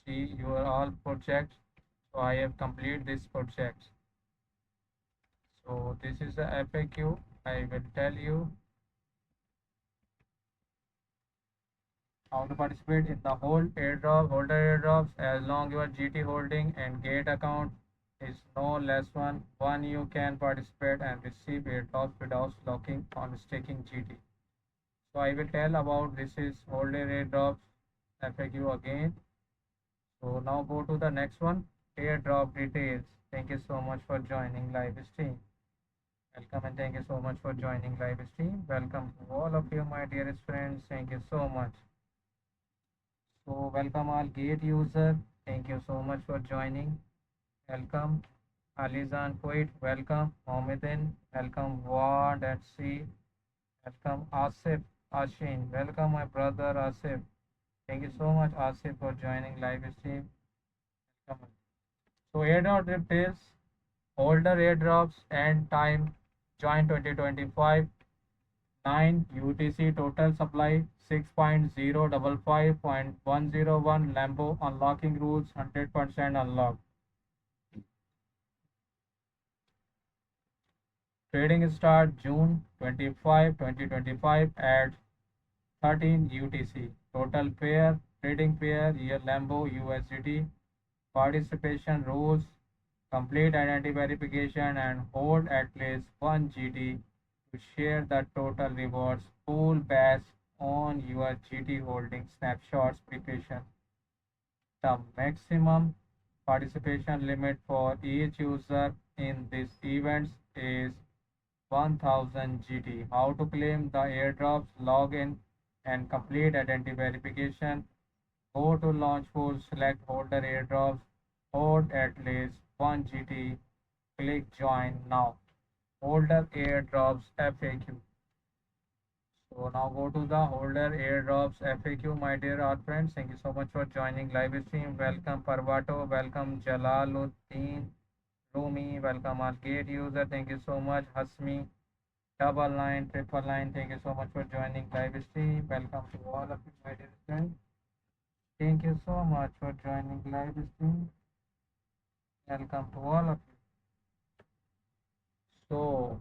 see your all projects. So I have complete this project. So this is the FAQ. I will tell you how to participate in the whole airdrop, holder airdrops as long your GT holding and gate account is no less one you can participate and receive airdrops without locking on staking GT. So I will tell about this is holder airdrops FAQ again. So now go to the next one, airdrop details. Thank you so much for joining live stream. Welcome and thank you so much for joining live stream. Welcome to all of you, my dearest friends. Thank you so much. So welcome all gate user. Thank you so much for joining. Welcome Alizan Kuwait. Welcome Mohammedan. Welcome Ward at C. Welcome Asif Ashin. Welcome my brother Asif. Thank you so much Asif for joining live stream. Welcome. So airdrop details, holder airdrops and time. Join 2025. 9 UTC total supply 6.055.101 Lambo unlocking rules 100% unlocked. Trading start June 25, 2025 at 13 UTC. Total pair trading pair year Lambo USDT. Participation rules complete identity verification and hold at least 1 GT to share the total rewards pool based on your GT holding snapshots preparation. The maximum participation limit for each user in these events is 1000 GT. How to claim the airdrops? Log in and complete identity verification. Go to launch pool, select holder airdrops, hold at least 1 GT, click join now. Holder airdrops FAQ. So now go to the holder airdrops FAQ, my dear our friends. Thank you so much for joining live stream. Welcome Parvato, welcome Jalaluddin, Rumi, welcome our gate user. Thank you so much Hasmi, double line, triple line. Thank you so much for joining live stream. Welcome to all of you, my dear friends. Thank you so much for joining live stream. Welcome to all of you. So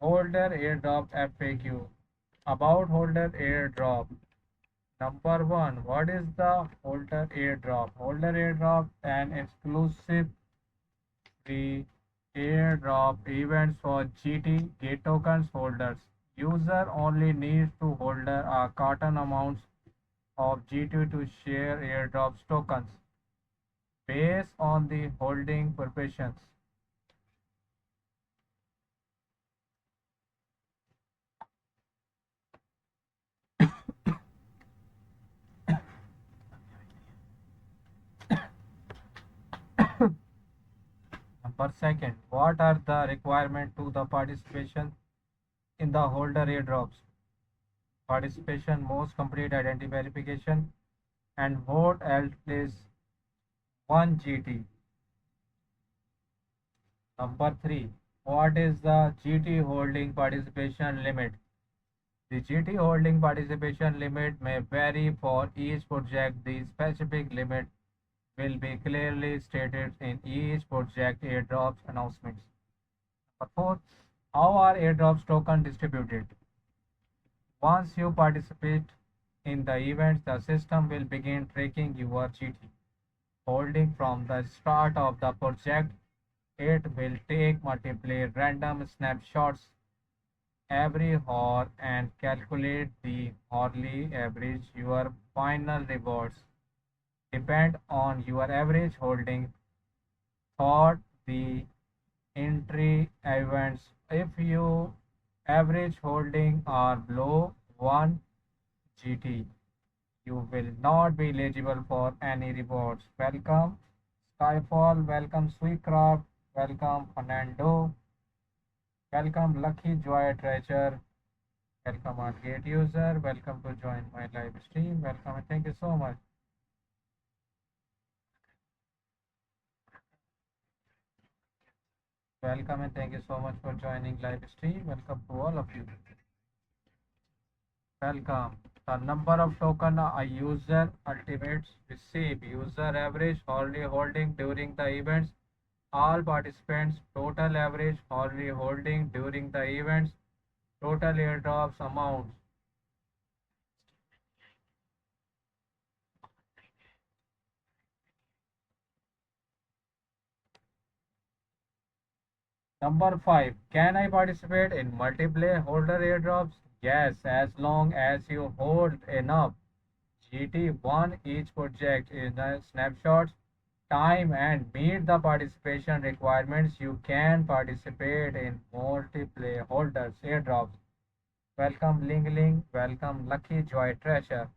holder airdrop FAQ. About holder airdrop. Number one, what is the holder airdrop? Holder airdrop an exclusive free airdrop events for GT gate tokens holders. User only needs to hold a certain amounts of GT to share airdrops tokens based on the holding permissions. Number second, what are the requirements to the participation in the holder airdrops? Participation must complete identity verification and vote at least 1 GT. Number 3. What is the GT holding participation limit? The GT holding participation limit may vary for each project. The specific limit will be clearly stated in each project airdrops announcements. Number 4. How are airdrops token distributed? Once you participate in the events, the system will begin tracking your GT holding from the start of the project. It will take multiple random snapshots every hour and calculate the hourly average. Your final rewards depend on your average holding thought the entry events. If you average holding are below 1 GT, you will not be eligible for any rewards. Welcome Skyfall, welcome Sweetcraft, welcome Fernando, welcome Lucky Joy Treasure, welcome our gate user, welcome to join my live stream, welcome and thank you so much. Welcome and thank you so much for joining live stream. Welcome to all of you. Welcome. The number of token a user ultimates receive. User average hourly holding during the events. All participants total average hourly holding during the events. Total airdrops amounts. Number 5. Can I participate in multiplayer holder airdrops? Yes, as long as you hold enough GT1 each project in a snapshot time and meet the participation requirements, you can participate in multiplayer holders airdrops. Welcome Ling Ling, welcome Lucky Joy Treasure,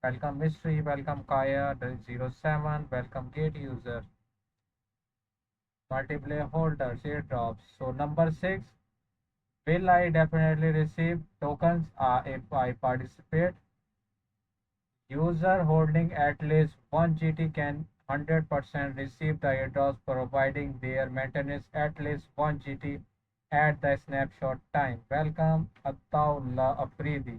welcome Mystery, welcome Kaya 07, welcome Gate User, multiplayer holders airdrops. So number 6, will I definitely receive tokens if I participate? User holding at least 1 GT can 100% receive the airdrops providing their maintenance at least 1 GT at the snapshot time. Welcome Attaullah Afridi.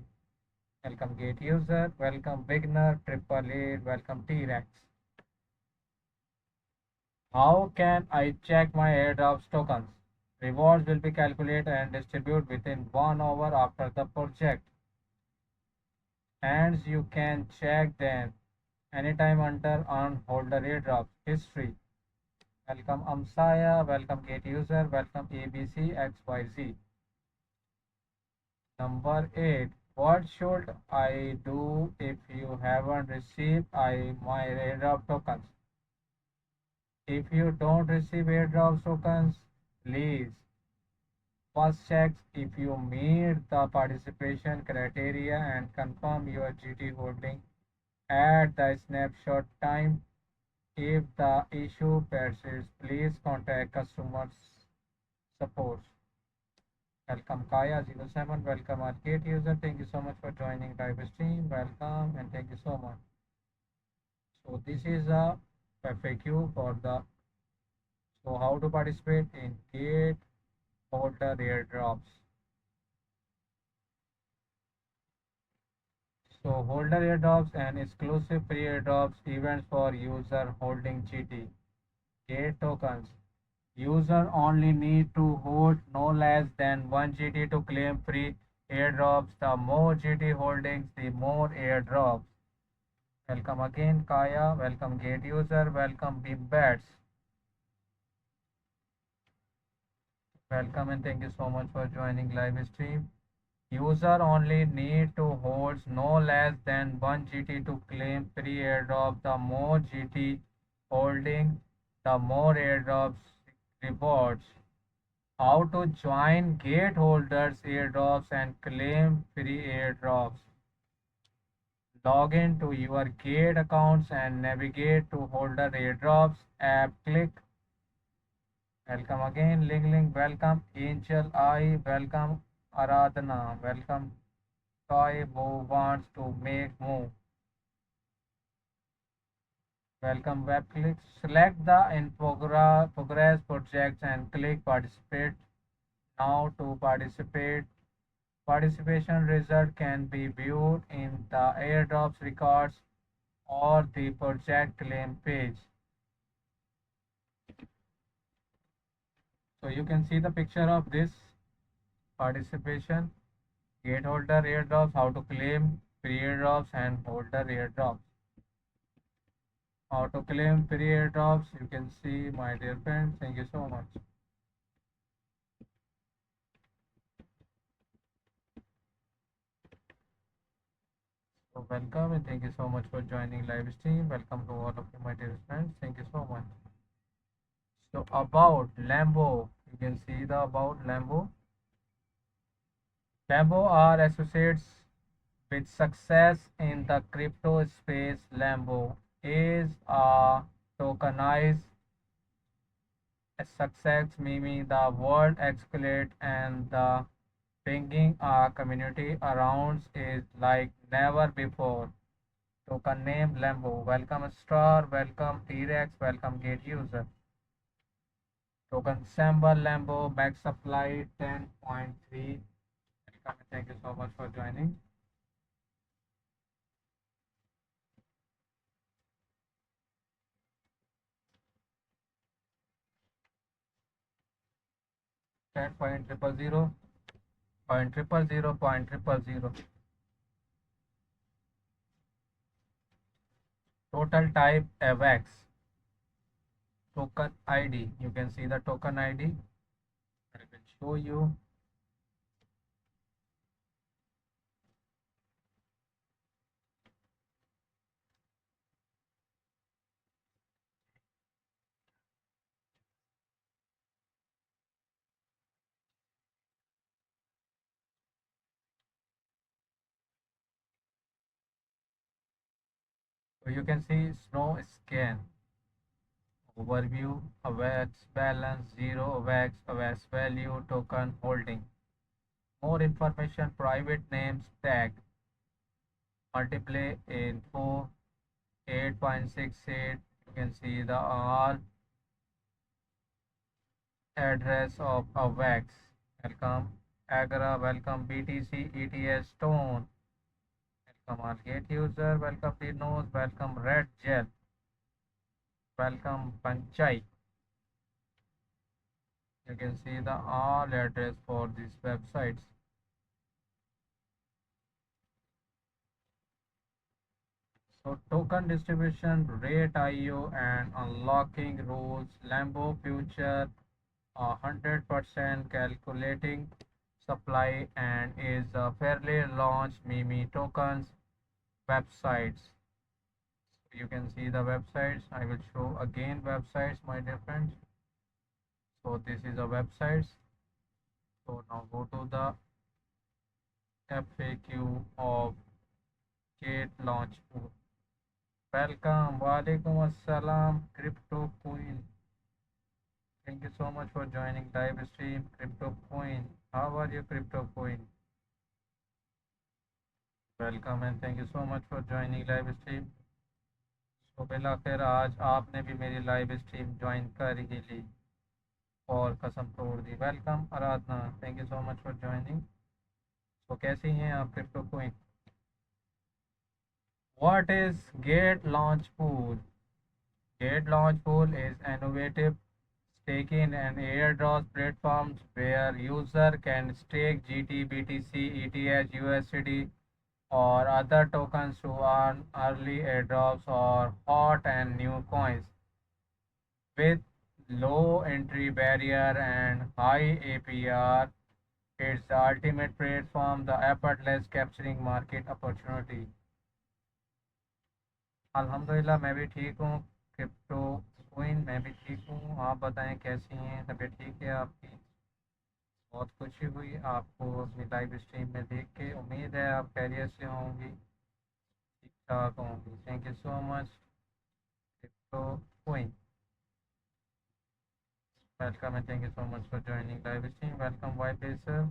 Welcome Gate User. Welcome Beginner. Triple Eight. Welcome T-Rex. How can I check my airdrops tokens? Rewards will be calculated and distributed within 1 hour after the project. Hence, you can check them anytime under on holder airdrops history. Welcome Amsaya, welcome Gate User, welcome ABCXYZ. Number 8. What should I do if you haven't received my airdrop tokens? If you don't receive airdrop tokens, please first check if you meet the participation criteria and confirm your GT holding at the snapshot time. If the issue persists, please contact customer support. Welcome Kaya07, welcome Arcade user. Thank you so much for joining live stream. Welcome and thank you so much. So this is a FAQ for the how to participate in gate holder airdrops. So holder airdrops and exclusive free airdrops events for user holding GT. Gate tokens. User only need to hold no less than 1 GT to claim free airdrops. The more GT holdings, the more airdrops. Welcome again, Kaya. Welcome, Gate User. Welcome, Bimbats. Welcome and thank you so much for joining live stream. User only need to hold no less than 1 GT to claim free airdrop. The more GT holding, the more airdrops rewards. How to join gate holders airdrops and claim free airdrops. Log in to your gate accounts and navigate to holder airdrops app. Click. Welcome again, Ling Ling. Welcome, Angel I. Welcome, Aradhana. Welcome, Toy who wants to make move. Welcome, WebClick. Select the in progress projects and click participate now to participate. Participation result can be viewed in the airdrops records or the project claim page. So you can see the picture of this participation, gate holder airdrops, how to claim free airdrops and holder airdrops. How to claim free airdrops, you can see my dear friends. Thank you so much. welcome and thank you so much for joining live stream. Welcome to all of you, my dear friends. Thank you so much. So about Lambo, you can see the about Lambo. Lambo are associates with success in the crypto space. Lambo is a tokenized success, meaning the world escalate and the bringing a community around is like never before. Token name Lambo. Welcome Star, welcome T-Rex, welcome Gate user. Token symbol Lambo, max supply 10.3. Welcome and thank you so much for joining. Ten point triple zero, point triple zero, point triple zero. Total type AVAX. Token ID. You can see the token ID. I will show you. So you can see snow scan. Overview, AVAX balance, 0 AVAX value, token holding. More information, private names, tag, multiply info, 8.68. You can see the all address of AVAX. Welcome Agra, welcome BTC, ETS Stone. Welcome all gate user, welcome the nose, welcome red gel, welcome Panchai. You can see the all address for these websites. So token distribution, rate IO and unlocking rules, Lambo future 100% calculating supply and is a fairly launched Mimi tokens websites. You can see the websites. I will show again websites, my dear friends. So this is a websites. So now go to the FAQ of Gate launch. Welcome, Walaikum Assalam, Crypto Queen. Thank you so much for joining live stream, Crypto Queen. How are you, Crypto Queen? Welcome and thank you so much for joining live stream. तो बिलाखिर आज आपने भी मेरी live stream join कर ही ली और कसम तोड़ दी। Welcome Aradhana, thank you so much for joining. तो कैसी हैं आप crypto queen? What is Gate launch pool? Gate launch pool is innovative staking and airdrop platforms where user can stake GT, BTC, ETH, USD or other tokens to earn early airdrops or hot and new coins. With low entry barrier and high APR, it's the ultimate platform, the effortless capturing market opportunity. अल्हम्दुलिल्लाह मैं भी ठीक हूँ crypto queen, मैं भी ठीक हूँ। आप बताएं कैसी हैं, तबीयत ठीक है आपकी? बहुत खुशी हुई आपको अपनी लाइव स्ट्रीम में देख के। उम्मीद है आप खैरियत से होंगी, ठीक ठाक होंगी। Thank you so much crypto queen. Welcome and thank you so much for joining live stream. Welcome Y sir.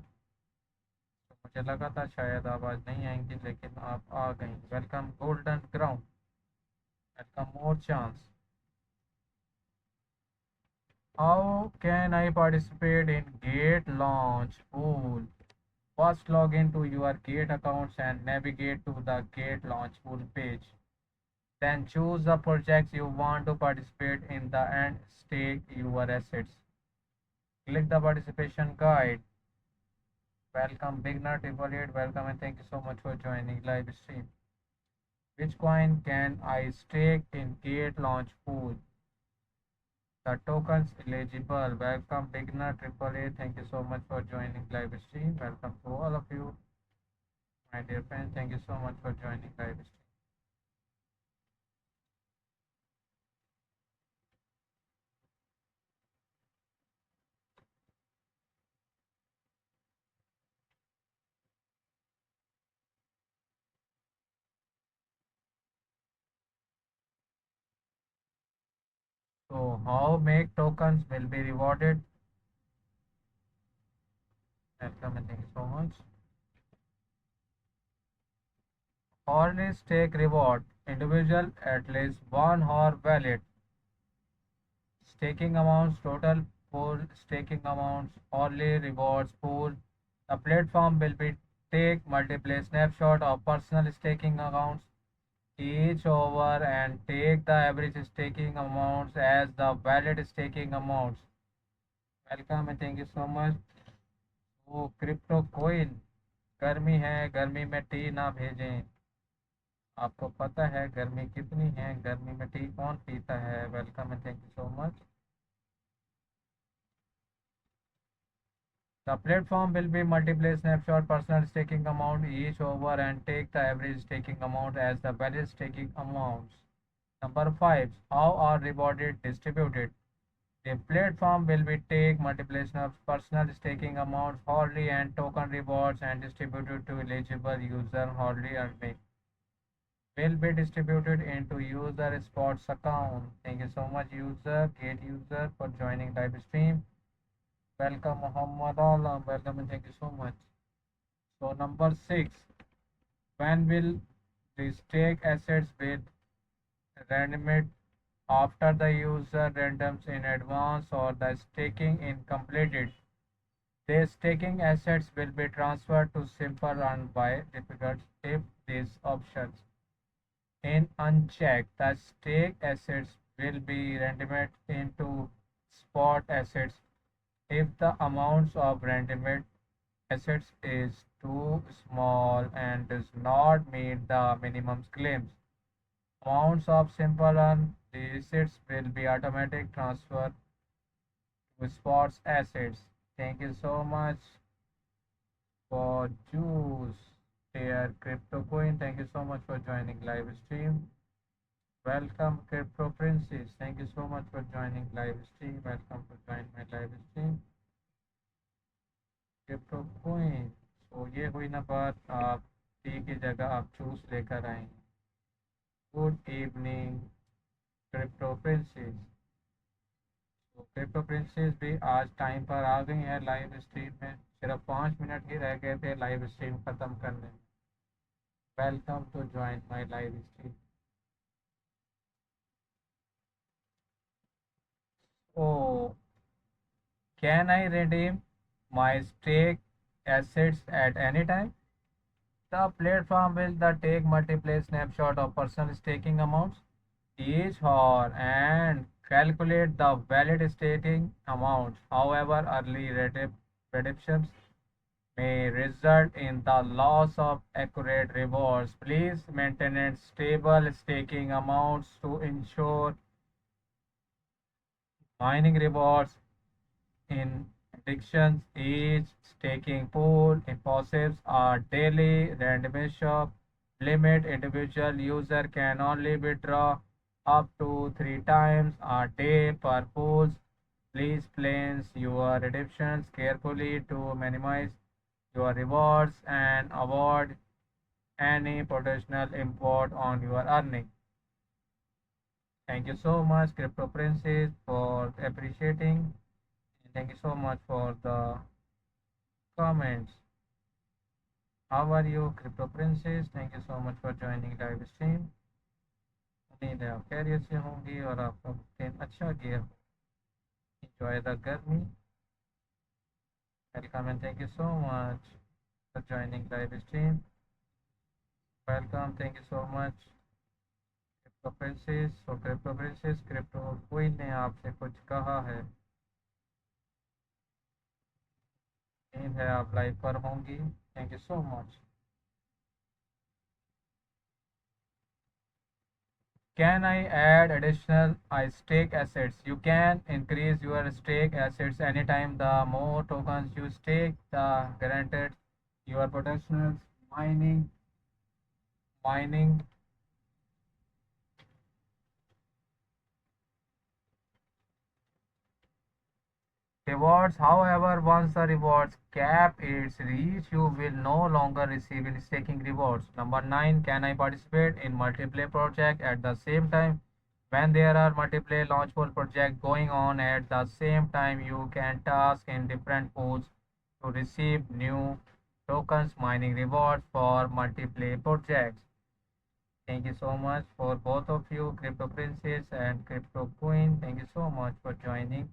तो मुझे लगा था शायद आप आज नहीं आएंगी, लेकिन आप आ गई। Welcome golden ground, welcome more chance. How can I participate in Gate launch pool? First log into your Gate accounts and navigate to the Gate launch pool page. Then choose the projects you want to participate in the and stake your assets. Click the participation guide. Welcome beginner 888. Welcome and thank you so much for joining live stream. Which coin can I stake in Gate launch pool? The tokens eligible. Welcome beginner AAA. Thank you so much for joining live stream. Welcome to all of you, My dear friend, thank you so much for joining live stream. So how make tokens will be rewarded? Welcome and thank you so much. Only stake reward individual at least one hour valid. Staking amounts total pool staking amounts only rewards pool. The platform will be take multiple snapshot of personal staking accounts each over and take the average staking amounts as the valid staking amounts. Welcome and thank you so much. वो crypto coin गर्मी है, गर्मी में T ना भेजें। आपको पता है गर्मी कितनी है, गर्मी में टी कौन पीता है। Welcome and thank you so much. The platform will be multiple snapshot personal staking amount each over and take the average staking amount as the valid staking amounts. Number 5. How are rewarded distributed? The platform will be take multiplication of personal staking amounts, hourly and token rewards and distributed to eligible user hourly earning. Will be distributed into user sports account. Thank you so much user, gate user for joining live stream. Welcome Muhammad Alam. Welcome and thank you so much. So number 6. When will the stake assets be randomized after the user randoms in advance or the staking is completed? The staking assets will be transferred to simple run by difficult if these options in unchecked. The stake assets will be randomized into spot assets if the amounts of randomized assets is too small and does not meet the minimum claims. Amounts of simple run the assets will be automatic transfer to spots assets. Thank you so much for Juice Dear Crypto Coin. Thank you so much for joining live stream. Welcome Crypto Princess. Thank you so much for joining live stream. Welcome to join my live stream. Crypto Coin. So ये हुई ना बात, आप T की जगह आप juice लेकर आएंगे। Good evening crypto princess. तो क्रिप्टो प्रिंसेस भी आज टाइम पर आ गई है लाइव स्ट्रीम में। सिर्फ 5 मिनट ही रह गए थे लाइव स्ट्रीम खत्म करने में। Welcome to join my live stream. Oh can I redeem my stake assets at any time? The platform will take multiple snapshot of personal staking amounts each hour and calculate the valid staking amounts. However, early redemptions may result in the loss of accurate rewards. Please maintain stable staking amounts to ensure mining rewards in predictions. Each staking pool imposes a daily randomization limit. Individual user can only withdraw up to 3 times a day per pool. Please plan your redemptions carefully to minimize your rewards and avoid any potential impact on your earning. Thank you so much, Crypto Princess, for appreciating. Thank you so much for the comments. How are you, Crypto Princess? Thank you so much for joining live stream. उम्मीद है आप खैरियत से होंगी और आपका दिन अच्छा गया। Enjoy the गर्मी। Welcome and thank you so much for joining live stream. Welcome, thank you so much, Crypto Princess. So Crypto Princess, Crypto Queen ने आपसे कुछ कहा है। उम्मीद है आप लाइव पर होंगी। Thank you so much. Can I add additional stake assets? You can increase your stake assets anytime. The more tokens you stake, the guaranteed your potential mining, mining rewards. However, once the rewards cap is reached, you will no longer receive any staking rewards. Number 9, can I participate in multiplayer project at the same time? When there are multiplayer launchable projects going on at the same time, you can task in different pools to receive new tokens mining rewards for multiplayer projects. Thank you so much for both of you, Crypto Princess and Crypto Queen. Thank you so much for joining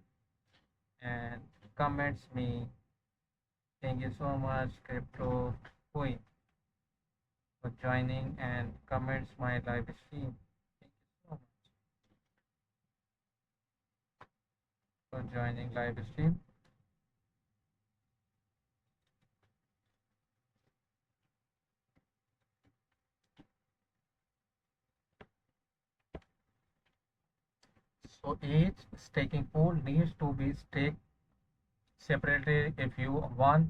and comments me. Thank you so much, Crypto Queen, for joining and comments my live stream. Thank you so much for joining live stream. So each staking pool needs to be staked separately. If you want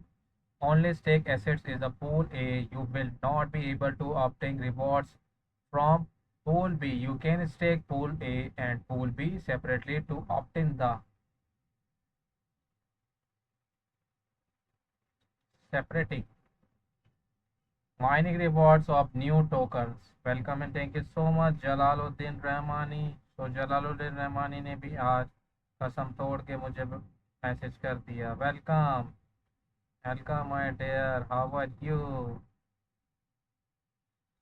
only stake assets is the pool A, you will not be able to obtain rewards from pool B. You can stake pool A and pool B separately to obtain the separating mining rewards of new tokens. Welcome and thank you so much Jalaluddin Rahmani. तो जलालुद्दीन रहमानी ने भी आज कसम तोड़ के मुझे message कर दिया. Welcome, welcome my dear, how are you?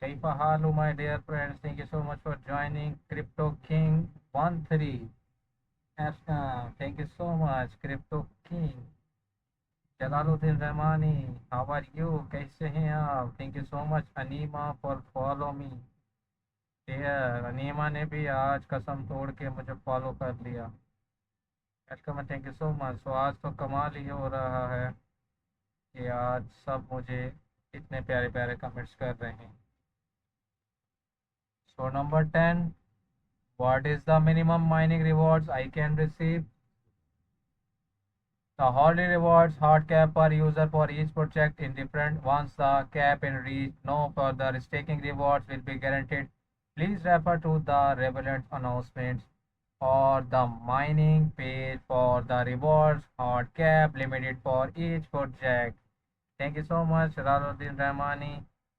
كيف حال my dear friends? Thank you so much for joining Crypto King 13. Thank you so much Crypto King. Jalaluddin Rahmani, how are you? कैसे हैं आप? Thank you so much enema for follow me. यार enema ने भी आज कसम तोड़ के मुझे फॉलो कर लिया. Welcome thank you so much. So आज तो कमाल ही हो रहा है कि आज सब मुझे इतने प्यारे प्यारे कमेंट्स कर रहे हैं. So number 10, what is the minimum mining rewards I can receive? The hourly rewards hard cap per user for each project in different. Once the cap is reached, no further staking rewards will be guaranteed. Please refer to the relevant announcements or the mining page for the rewards hard cap limited for each project. Thank you so much Raruddin Rahmani.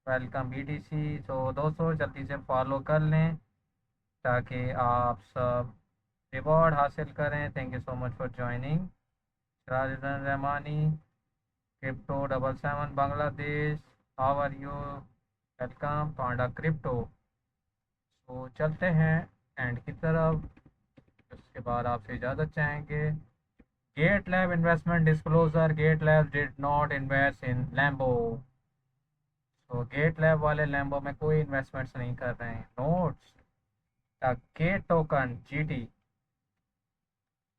Welcome BTC. तो दोस्तों जल्दी से follow कर लें ताकि आप सब reward हासिल करें. Thank you so much for joining. Rajan Rahmani, crypto 77 Bangladesh, how are you? Welcome panda crypto. तो चलते हैं एंड की तरफ. उसके बाद आपसे इजाज़त चाहेंगे. GateLive investment disclosure. GateLive did not invest in Lambo. तो GateLive वाले लैम्बो में कोई इन्वेस्टमेंट्स नहीं कर रहे हैं. Notes the Gate token GT.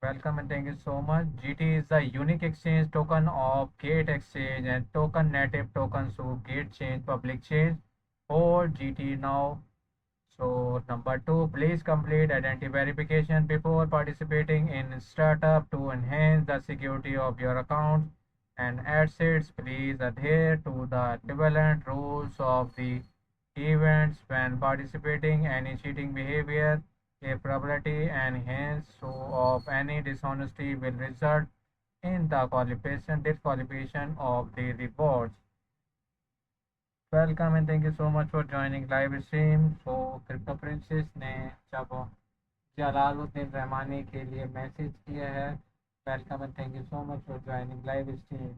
Welcome and thank you so much. GT is the unique exchange token of Gate Exchange and token native tokens to Gate Change Public Change or GT now. So number 2, please complete identity verification before participating in startup to enhance the security of your account and assets. Please adhere to the prevalent rules of the events when participating. Any cheating behavior, a probability and hence so of any dishonesty will result in the disqualification of the rewards. Welcome and thank you so much for joining live stream. So crypto princess ने जब जलालुद्दीन रहमानी के लिए message किया है. Welcome and thank you so much for joining live stream.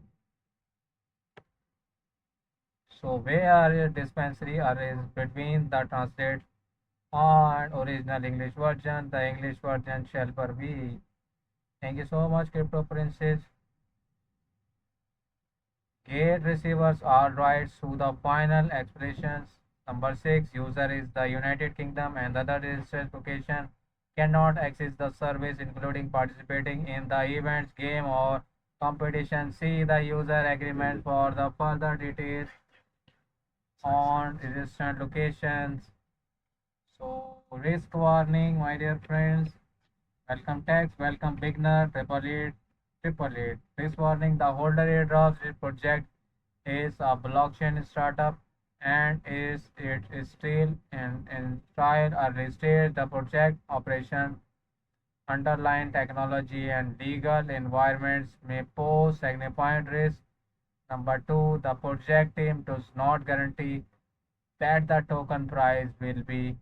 So where dispensary is between the translate and original English version. The English version shall be. Thank you so much Crypto Princess. Gate receivers are rights to the final expressions. Number 6, user is the United Kingdom and other registered location cannot access the service including participating in the events, game or competition. See the user agreement for the further details on registered locations. So risk warning my dear friends. Welcome text, welcome beginner, 888. Risk warning, the holder airdrops project is a blockchain startup and is it still in trial early stage? The project operation, underlying technology and legal environments may pose significant risk. Number two, the project team does not guarantee that the token price will be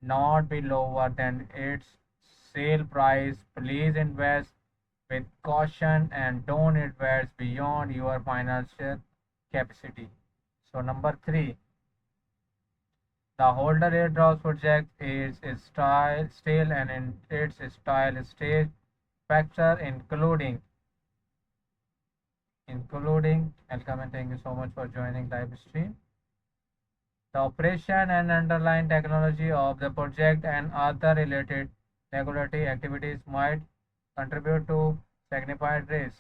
not be lower than its sale price. Please invest with caution and don't invest beyond your financial capacity. So number three, the holder airdrops project is style still and in its style stage factor including welcome and thank you so much for joining live stream. The operation and underlying technology of the project and other related regulatory activities might contribute to significant risk.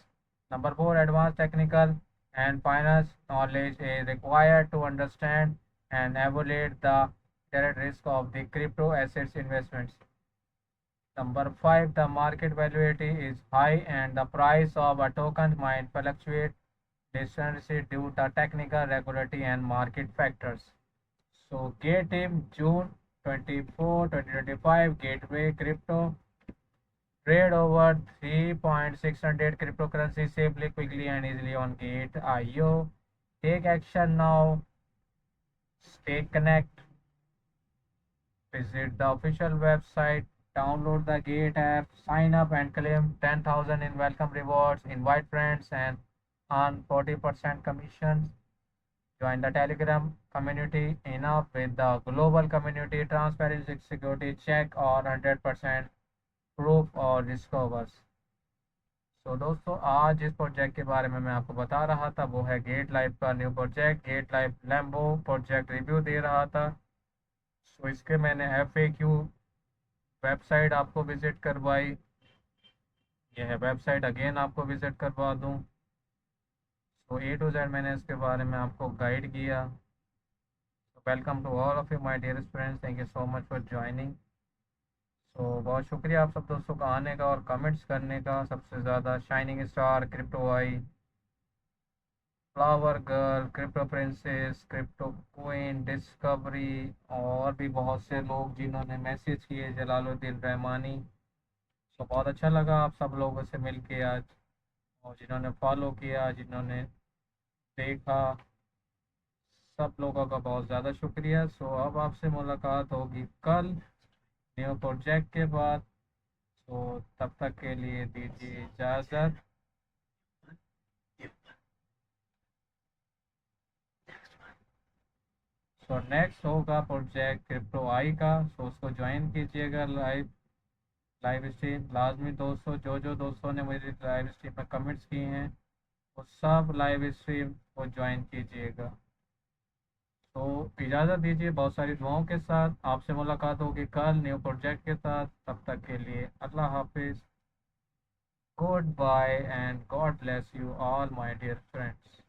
Number four, advanced technical and finance knowledge is required to understand and evaluate the direct risk of the crypto assets investments. Number five, the market volatility is high and the price of a token might fluctuate distantly due to technical, regulatory, and market factors. So, Gate in June 24, 2025, Gateway Crypto trade over 3,600 cryptocurrency safely, quickly, and easily on Gate.io. Take action now. Stay connected. Visit the official website. Download the Gate app. Sign up and claim 10,000 in welcome rewards. Invite friends and earn 40% commissions. Join the Telegram community. Enough with the global community. Transparency, security check or 100% proof और discovers. सो दोस्तों आज जिस project के बारे में मैं आपको बता रहा था वो है गेट लाइव का new project Gate Live Lambo project review दे रहा था। सो इसके मैंने FAQ वेबसाइट आपको विजिट करवाई। यह है वेबसाइट, अगेन आपको विजिट करवा दूँ। सो A to Z मैंने इसके बारे में आपको गाइड किया। Welcome to all of you my dearest friends, thank you so much for joining. तो बहुत शुक्रिया आप सब दोस्तों का आने का और कमेंट्स करने का। सबसे ज़्यादा shining star, crypto I, flower girl, crypto princess, crypto queen, discovery और भी बहुत से लोग जिन्होंने मैसेज किए, जलालुद्दीन रहमानी। तो बहुत अच्छा लगा आप सब लोगों से मिल के आज, और जिन्होंने फॉलो किया, जिन्होंने देखा, सब लोगों का बहुत ज़्यादा शुक्रिया। सो अब आपसे मुलाकात होगी कल न्यू प्रोजेक्ट के बाद। तो तब तक के लिए दीजिए इजाज़त। सो नेक्स्ट होगा प्रोजेक्ट क्रिप्टो आई का। सो उसको ज्वाइन कीजिएगा लाइव स्ट्रीम लाजमी दोस्तों। जो दोस्तों ने मेरी लाइव स्ट्रीम में कमेंट्स किए हैं वो सब लाइव स्ट्रीम को ज्वाइन कीजिएगा। तो इजाज़त दीजिए बहुत सारी दुआओं के साथ। आपसे मुलाकात होगी कल न्यू प्रोजेक्ट के साथ। तब तक के लिए अल्लाह हाफिज़, goodbye and God bless you all my dear friends.